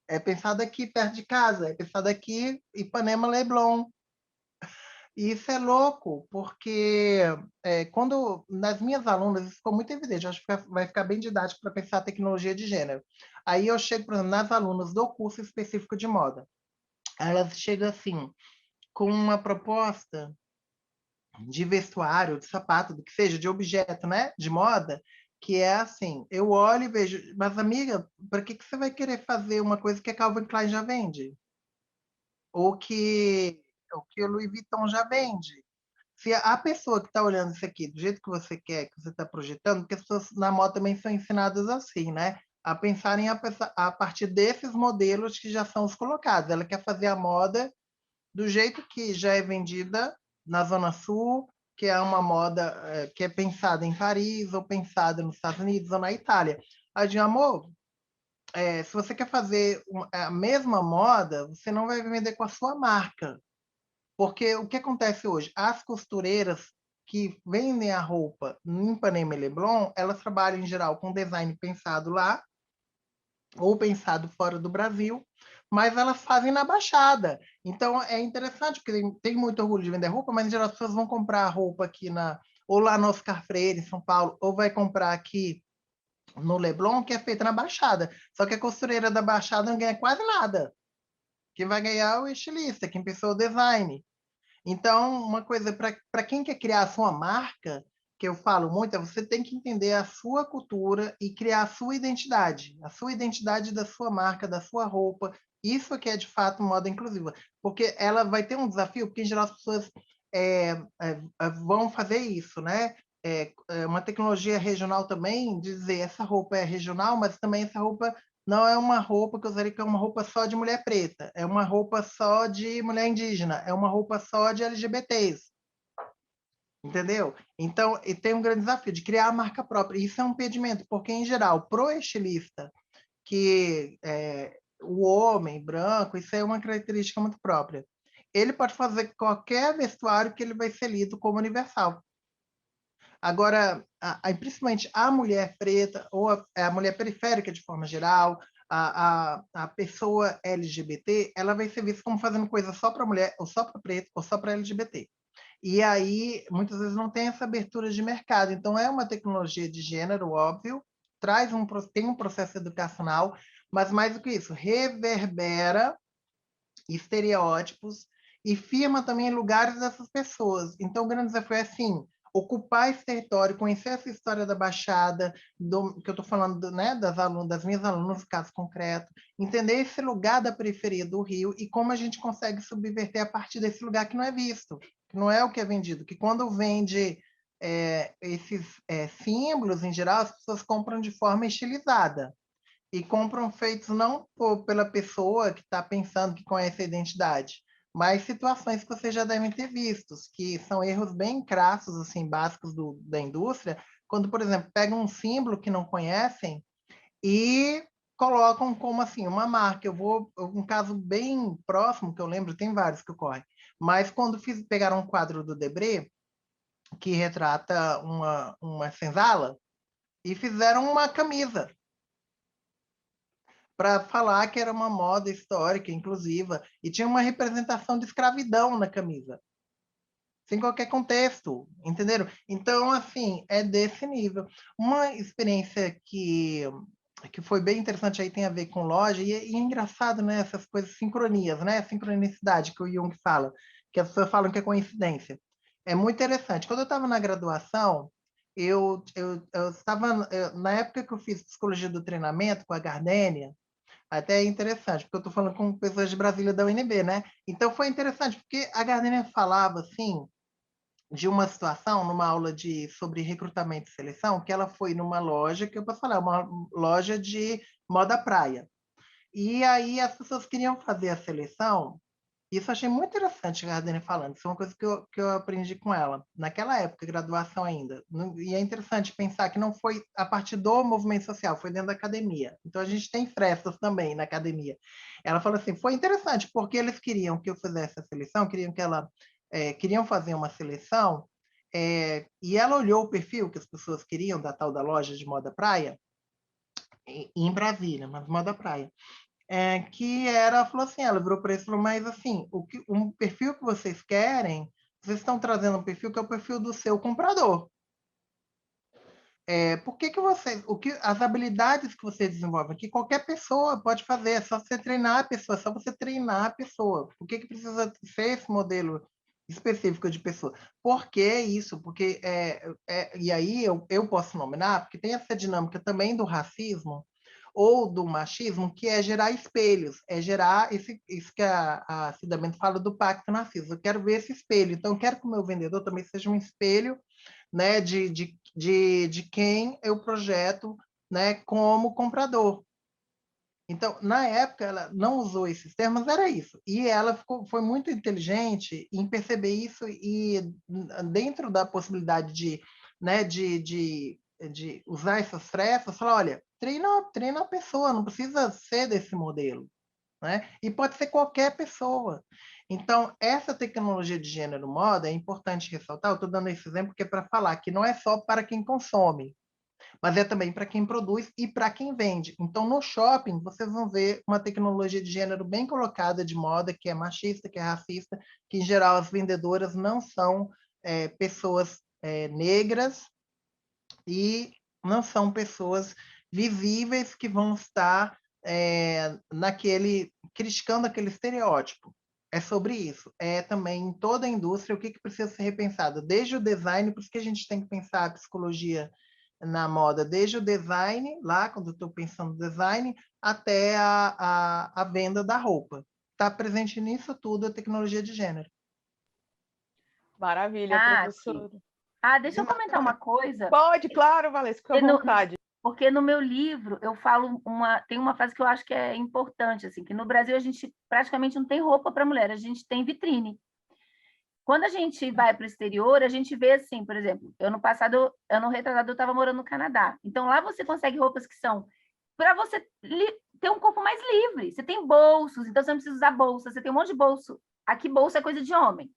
É pensado aqui perto de casa, é pensado aqui Ipanema Leblon. E isso é louco, porque quando nas minhas alunas isso ficou muito evidente, acho que vai ficar bem didático para pensar a tecnologia de gênero. Aí eu chego, por exemplo, nas alunas do curso específico de moda. Elas chegam assim, com uma proposta de vestuário, de sapato, do que seja, de objeto, né, de moda, que é assim, eu olho e vejo, mas amiga, para que você vai querer fazer uma coisa que a Calvin Klein já vende? Ou que o Louis Vuitton já vende? Se a pessoa que está olhando isso aqui, do jeito que você quer, que você está projetando, porque as pessoas na moda também são ensinadas assim, né? A pensarem a partir desses modelos que já são os colocados. Ela quer fazer a moda do jeito que já é vendida na Zona Sul, que é uma moda que é pensada em Paris, ou pensada nos Estados Unidos, ou na Itália. Aí, de amor, se você quer fazer a mesma moda, você não vai vender com a sua marca. Porque o que acontece hoje? As costureiras que vendem a roupa em Ipanema e Leblon, elas trabalham, em geral, com design pensado lá, ou pensado fora do Brasil, mas elas fazem na Baixada. Então é interessante, porque tem muito orgulho de vender roupa, mas em geral as pessoas vão comprar a roupa aqui ou lá no Oscar Freire, em São Paulo, ou vai comprar aqui no Leblon, que é feita na Baixada. Só que a costureira da Baixada não ganha quase nada. Quem vai ganhar é o estilista, quem pensou o design. Então, uma coisa, para quem quer criar a sua marca, que eu falo muito, é você tem que entender a sua cultura e criar a sua identidade da sua marca, da sua roupa, Isso que é, de fato, moda inclusiva. Porque ela vai ter um desafio, porque, em geral, as pessoas vão fazer isso, né? Uma tecnologia regional também, dizer essa roupa é regional, mas também essa roupa não é uma roupa que eu usaria que é uma roupa só de mulher preta, é uma roupa só de mulher indígena, é uma roupa só de LGBTs. Entendeu? Então, e tem um grande desafio de criar a marca própria. Isso é um impedimento, porque, em geral, pro estilista, que o homem branco, isso é uma característica muito própria. Ele pode fazer qualquer vestuário que ele vai ser lido como universal. Agora, principalmente a mulher preta, ou a mulher periférica de forma geral, a pessoa LGBT, ela vai ser vista como fazendo coisa só para mulher, ou só para preto, ou só para LGBT. E aí, muitas vezes, não tem essa abertura de mercado. Então, é uma tecnologia de gênero, óbvio, tem um processo educacional, mas mais do que isso, reverbera estereótipos e firma também lugares dessas pessoas. Então, o grande desafio é, assim, ocupar esse território, conhecer essa história da Baixada, que eu estou falando, né, das minhas alunas, no caso concreto, entender esse lugar da periferia do Rio e como a gente consegue subverter a partir desse lugar que não é visto, que não é o que é vendido, que quando vende esses símbolos, em geral, as pessoas compram de forma estilizada e compram feitos não pela pessoa que está pensando que conhece a identidade, mas situações que vocês já devem ter vistos, que são erros bem crassos, assim, básicos da indústria, quando, por exemplo, pegam um símbolo que não conhecem e colocam como assim uma marca. Um caso bem próximo que eu lembro, tem vários que ocorrem, mas quando pegaram um quadro do Debré que retrata uma senzala e fizeram uma camisa para falar que era uma moda histórica, inclusiva, e tinha uma representação de escravidão na camisa, sem qualquer contexto, entenderam? Então, assim, é desse nível. Uma experiência que foi bem interessante, aí tem a ver com loja, e é engraçado, né, essas coisas, sincronias, né, sincronicidade que o Jung fala, que as pessoas falam que é coincidência. É muito interessante. Quando eu estava na graduação, eu estava, na época que eu fiz psicologia do treinamento com a Gardênia, até é interessante, porque eu estou falando com pessoas de Brasília da UNB, né? Então foi interessante, porque a Gardênia falava, assim, de uma situação, numa aula sobre recrutamento e seleção, que ela foi numa loja, que eu posso falar, uma loja de moda praia. E aí as pessoas queriam fazer a seleção. Isso eu achei muito interessante a Gardênia falando. Isso é uma coisa que eu aprendi com ela, naquela época, graduação ainda. E é interessante pensar que não foi a partir do movimento social, foi dentro da academia. Então, a gente tem frestas também na academia. Ela falou assim, foi interessante, porque eles queriam que eu fizesse a seleção, queriam fazer uma seleção, e ela olhou o perfil que as pessoas queriam da tal da loja de moda praia, em Brasília, mas moda praia. Falou assim, ela virou para ele e falou, mas assim, um perfil que vocês querem, vocês estão trazendo um perfil que é o perfil do seu comprador. Por que vocês, as habilidades que vocês desenvolvem, que qualquer pessoa pode fazer, é só você treinar a pessoa, é só você treinar a pessoa. Por que precisa ser esse modelo específico de pessoa? Por que isso? Porque, e aí eu posso nominar, porque tem essa dinâmica também do racismo, ou do machismo, que é gerar espelhos, é gerar isso que a Cida Bento fala do pacto narciso. Eu quero ver esse espelho, então eu quero que o meu vendedor também seja um espelho, né, de quem eu projeto, né, como comprador. Então, na época, ela não usou esses termos, era isso. E ela foi muito inteligente em perceber isso e, dentro da possibilidade né, de usar essas frestas, falar, olha, treina a pessoa, não precisa ser desse modelo. Né? E pode ser qualquer pessoa. Então, essa tecnologia de gênero moda é importante ressaltar, eu estou dando esse exemplo porque é para falar que não é só para quem consome, mas é também para quem produz e para quem vende. Então, no shopping, vocês vão ver uma tecnologia de gênero bem colocada de moda, que é machista, que é racista, que, em geral, as vendedoras não são pessoas negras e não são pessoas visíveis que vão estar criticando aquele estereótipo. É sobre isso. É também em toda a indústria o que precisa ser repensado, desde o design, por isso que a gente tem que pensar a psicologia na moda, desde o design, lá quando eu estou pensando no design, até a venda da roupa. Está presente nisso tudo a tecnologia de gênero. Maravilha, professora. Deixa eu comentar uma coisa. Pode, claro, Valesca, fica à vontade. Porque no meu livro eu falo tem uma frase que eu acho que é importante, assim, que no Brasil a gente praticamente não tem roupa para mulher, a gente tem vitrine. Quando a gente vai para o exterior, a gente vê assim, por exemplo, ano retrasado eu estava morando no Canadá. Então lá você consegue roupas que são para você ter um corpo mais livre. Você tem bolsos, então você não precisa usar bolsa, você tem um monte de bolso. Aqui bolsa é coisa de homem.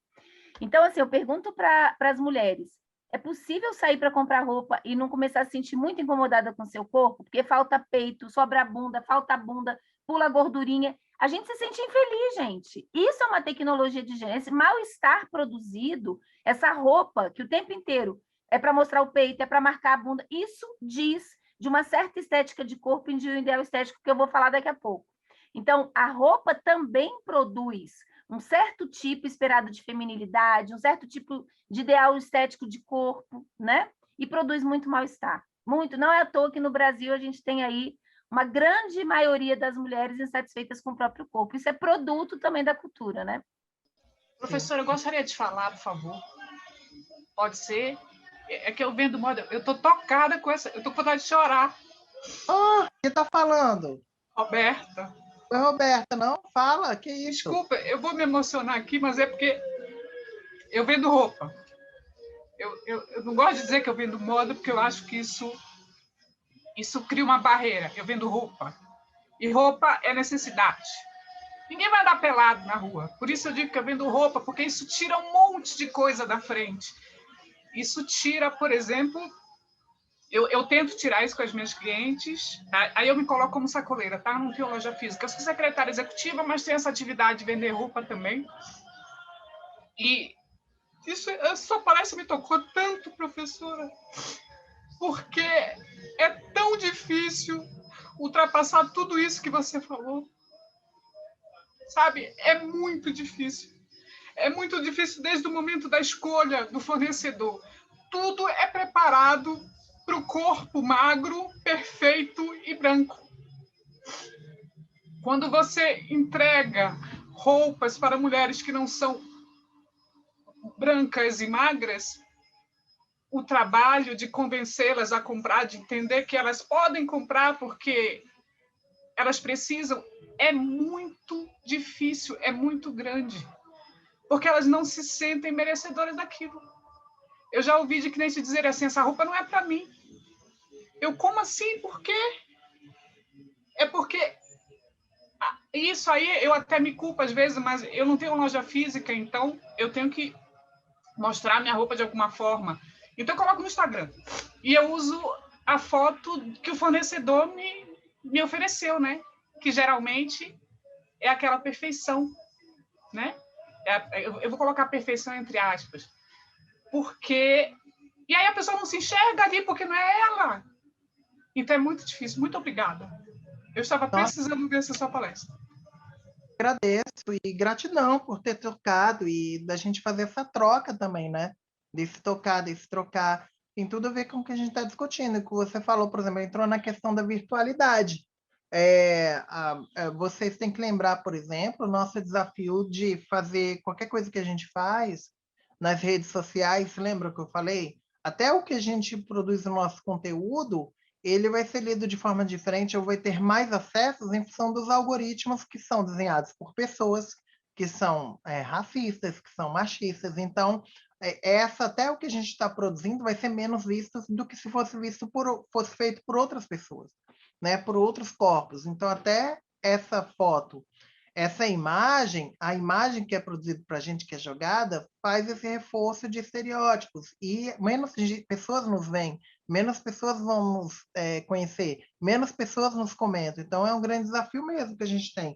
Então assim, eu pergunto para as mulheres, é possível sair para comprar roupa e não começar a se sentir muito incomodada com o seu corpo? Porque falta peito, sobra bunda, falta bunda, pula gordurinha. A gente se sente infeliz, gente. Isso é uma tecnologia de gênero. Esse mal-estar produzido, essa roupa que o tempo inteiro é para mostrar o peito, é para marcar a bunda, isso diz de uma certa estética de corpo e de um ideal estético que eu vou falar daqui a pouco. Então, a roupa também produz um certo tipo esperado de feminilidade, um certo tipo de ideal estético de corpo, né? E produz muito mal-estar. Muito. Não é à toa que no Brasil a gente tem aí uma grande maioria das mulheres insatisfeitas com o próprio corpo. Isso é produto também da cultura, né? Professora, eu gostaria de falar, por favor. Pode ser? É que eu vendo moda, eu tô tocada com essa, eu tô com vontade de chorar. Quem tá falando? Roberta. Oi, Roberta, não? Fala, que isso? Desculpa, eu vou me emocionar aqui, mas é porque eu vendo roupa. Eu não gosto de dizer que eu vendo moda, porque eu acho que isso cria uma barreira. Eu vendo roupa. E roupa é necessidade. Ninguém vai andar pelado na rua. Por isso eu digo que eu vendo roupa, porque isso tira um monte de coisa da frente. Isso tira, por exemplo, eu tento tirar isso com as minhas clientes, tá? Aí eu me coloco como sacoleira, tá? Não tenho loja física. Eu sou secretária executiva, mas tenho essa atividade de vender roupa também. E isso só parece me tocou tanto, professora, porque é tão difícil ultrapassar tudo isso que você falou. Sabe? É muito difícil. É muito difícil desde o momento da escolha do fornecedor. Tudo é preparado para o corpo magro, perfeito e branco. Quando você entrega roupas para mulheres que não são brancas e magras, o trabalho de convencê-las a comprar, de entender que elas podem comprar porque elas precisam, é muito difícil, é muito grande. Porque elas não se sentem merecedoras daquilo. Eu já ouvi de cliente dizer assim, essa roupa não é para mim. Eu, como assim? Por quê? É porque isso aí eu até me culpo às vezes, mas eu não tenho loja física, então eu tenho que mostrar minha roupa de alguma forma. Então eu coloco no Instagram. E eu uso a foto que o fornecedor me ofereceu, né? Que geralmente é aquela perfeição, né? Eu vou colocar perfeição entre aspas. Porque... E aí a pessoa não se enxerga ali porque não é ela. Então é muito difícil. Muito obrigada. Eu estava precisando dessa sua palestra. Agradeço e gratidão por ter trocado e da gente fazer essa troca também, né? Desse tocar, desse trocar. Tem tudo a ver com o que a gente está discutindo. O que você falou, por exemplo, entrou na questão da virtualidade. Vocês têm que lembrar, por exemplo, o nosso desafio de fazer qualquer coisa que a gente faz nas redes sociais, lembra o que eu falei? Até o que a gente produz no nosso conteúdo, ele vai ser lido de forma diferente, ou vai ter mais acessos em função dos algoritmos que são desenhados por pessoas que são racistas, que são machistas. Então, até o que a gente está produzindo vai ser menos visto do que se fosse fosse feito por outras pessoas, né? Por outros corpos. Então, até essa foto, essa imagem, a imagem que é produzida para a gente, que é jogada, faz esse reforço de estereótipos. E menos pessoas nos veem, menos pessoas vão nos conhecer, menos pessoas nos comentam. Então, é um grande desafio mesmo que a gente tem.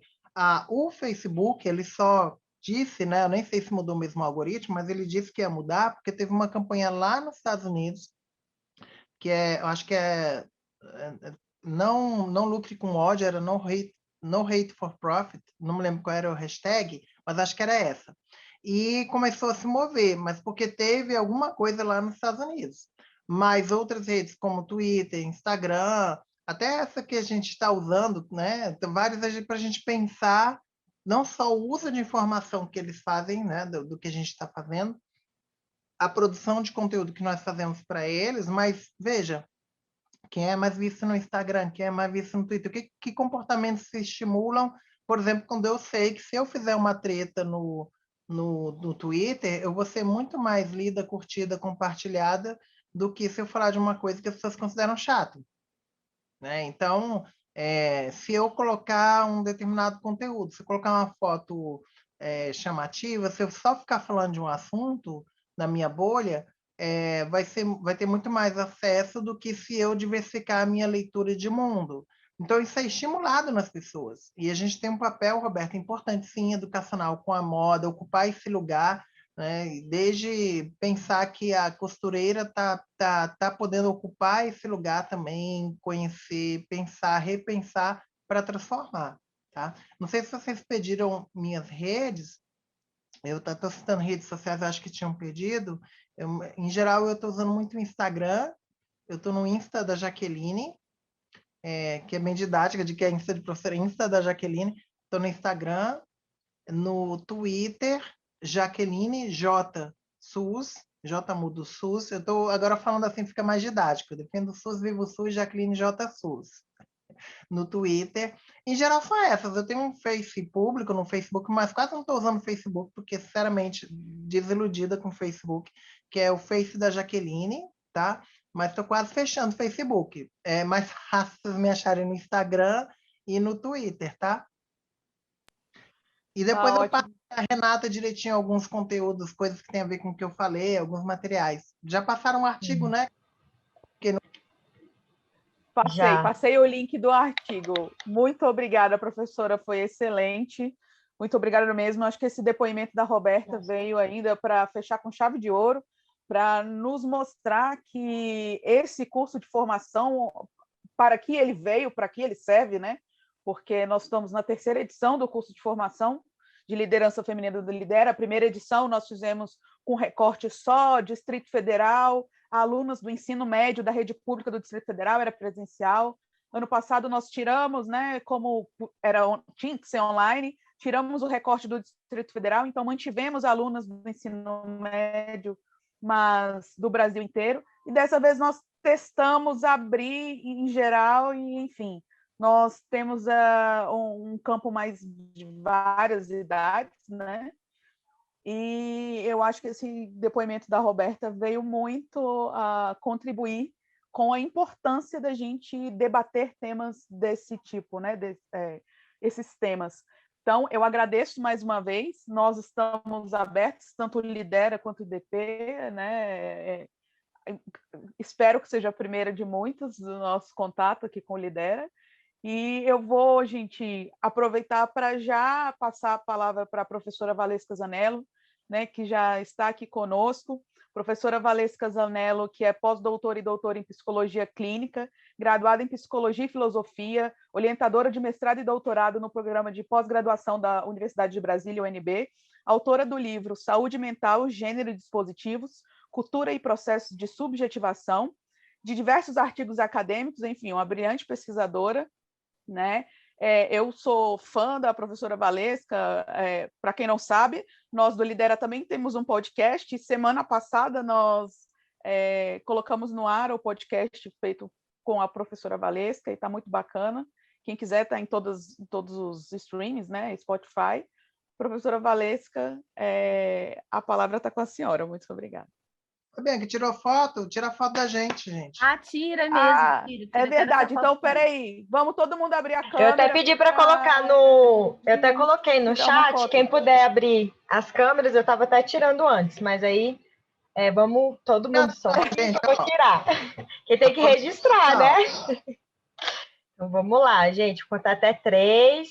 O Facebook, ele só disse, né, eu nem sei se mudou mesmo o algoritmo, mas ele disse que ia mudar, porque teve uma campanha lá nos Estados Unidos, que eu acho que não lucre com ódio, era no hate for profit, não me lembro qual era o hashtag, mas acho que era essa. E começou a se mover, mas porque teve alguma coisa lá nos Estados Unidos. Mas outras redes como Twitter, Instagram, até essa que a gente está usando, né? Tem várias para a gente pensar não só o uso de informação que eles fazem, né, do que a gente está fazendo, a produção de conteúdo que nós fazemos para eles, mas veja, quem é mais visto no Instagram, quem é mais visto no Twitter, que comportamentos se estimulam, por exemplo, quando eu sei que se eu fizer uma treta no Twitter, eu vou ser muito mais lida, curtida, compartilhada, do que se eu falar de uma coisa que as pessoas consideram chato, né? Então, se eu colocar um determinado conteúdo, se eu colocar uma foto chamativa, se eu só ficar falando de um assunto na minha bolha, vai ter muito mais acesso do que se eu diversificar a minha leitura de mundo. Então, isso é estimulado nas pessoas. E a gente tem um papel, Roberto, importante, sim, educacional com a moda, ocupar esse lugar, né? Desde pensar que a costureira tá podendo ocupar esse lugar também, conhecer, pensar, repensar para transformar. Tá? Não sei se vocês pediram minhas redes, eu estou citando redes sociais, acho que tinham pedido. Em geral, eu estou usando muito o Instagram, eu estou no Insta da Jaqueline, que é bem didática, de que é Insta de professora, Insta da Jaqueline. Estou no Instagram, no Twitter, Jaqueline J. SUS, J mudo SUS. Eu estou agora falando assim, fica mais didático. Eu defendo o SUS, vivo o SUS, Jaqueline J. SUS. No Twitter. Em geral, são essas. Eu tenho um Face público no Facebook, mas quase não estou usando o Facebook, porque, sinceramente, desiludida com o Facebook, que é o Face da Jaqueline, tá? Mas estou quase fechando o Facebook. É mais fácil vocês me acharem no Instagram e no Twitter, tá? E depois Tá eu passo ótimo. a Renata direitinho alguns conteúdos, coisas que tem a ver com o que eu falei, alguns materiais. Já passaram um artigo, né? Já. Passei o link do artigo. Muito obrigada, professora, foi excelente. Muito obrigada mesmo. Acho que esse depoimento da Roberta veio ainda para fechar com chave de ouro, para nos mostrar que esse curso de formação, para que ele veio, para que ele serve, né? Porque nós estamos na terceira edição do curso de formação de liderança feminina do Lidera. A primeira edição nós fizemos com recorte só Distrito Federal, alunos do ensino médio da rede pública do Distrito Federal, era presencial. Ano passado nós tiramos, né, como tinha que ser online, tiramos o recorte do Distrito Federal, então mantivemos alunas do ensino médio, mas do Brasil inteiro, e dessa vez nós testamos abrir em geral, e enfim, nós temos um campo mais de várias idades, né? E eu acho que esse depoimento da Roberta veio muito a contribuir com a importância da gente debater temas desse tipo, né? Esses temas. Então, eu agradeço mais uma vez, nós estamos abertos, tanto o Lidera quanto o DP, né? Espero que seja a primeira de muitos do nosso contato aqui com o Lidera. E eu vou, gente, aproveitar para já passar a palavra para a professora Valesca Zanello, né, que já está aqui conosco. Professora Valesca Zanello, que é pós-doutora e doutora em Psicologia Clínica, graduada em Psicologia e Filosofia, orientadora de mestrado e doutorado no programa de pós-graduação da Universidade de Brasília, UNB, autora do livro Saúde Mental, Gênero e Dispositivos, Cultura e Processos de Subjetivação, de diversos artigos acadêmicos, enfim, uma brilhante pesquisadora, né? Eu sou fã da professora Valesca, para quem não sabe, nós do Lidera também temos um podcast, semana passada nós colocamos no ar o podcast feito com a professora Valesca, e está muito bacana, quem quiser está em todos os streams, né? Spotify. Professora Valesca, a palavra está com a senhora, muito obrigada. Bem, que tirou foto, tira foto da gente. Ah, tira mesmo. Tira, é verdade. Então, peraí. Vamos todo mundo abrir a câmera. Eu até pedi para colocar no... Eu até coloquei no chat, quem puder abrir as câmeras, eu estava até tirando antes, mas aí vamos todo mundo só. Gente, eu vou tirar. Quem tem que registrar, né? Então, vamos lá, gente. Vou contar até 3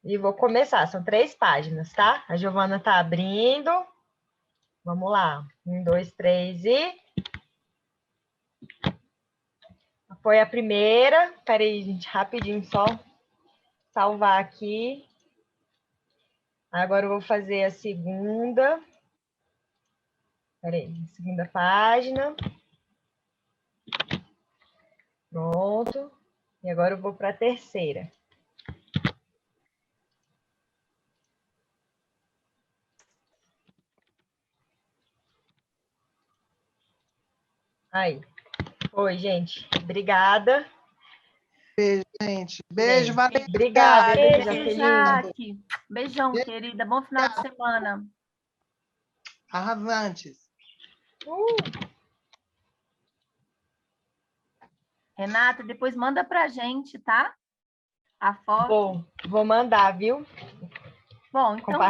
e vou começar. São 3 páginas, tá? A Giovana está abrindo. Vamos lá. 1, 2, 3 e... Foi a primeira. Espera aí, gente, rapidinho só salvar aqui. Agora eu vou fazer a segunda. Espera aí, segunda página. Pronto. E agora eu vou para a terceira. Aí. Oi, gente. Obrigada. Beijo, gente. Beijo, Gente, Valéria. obrigada, Beijo, Jaqueline. Jaque. Beijão, querida. Bom final de semana. Arrasantes. Renata, depois manda pra gente, tá? A foto. Vou mandar, viu? Bom, então Compartilhar.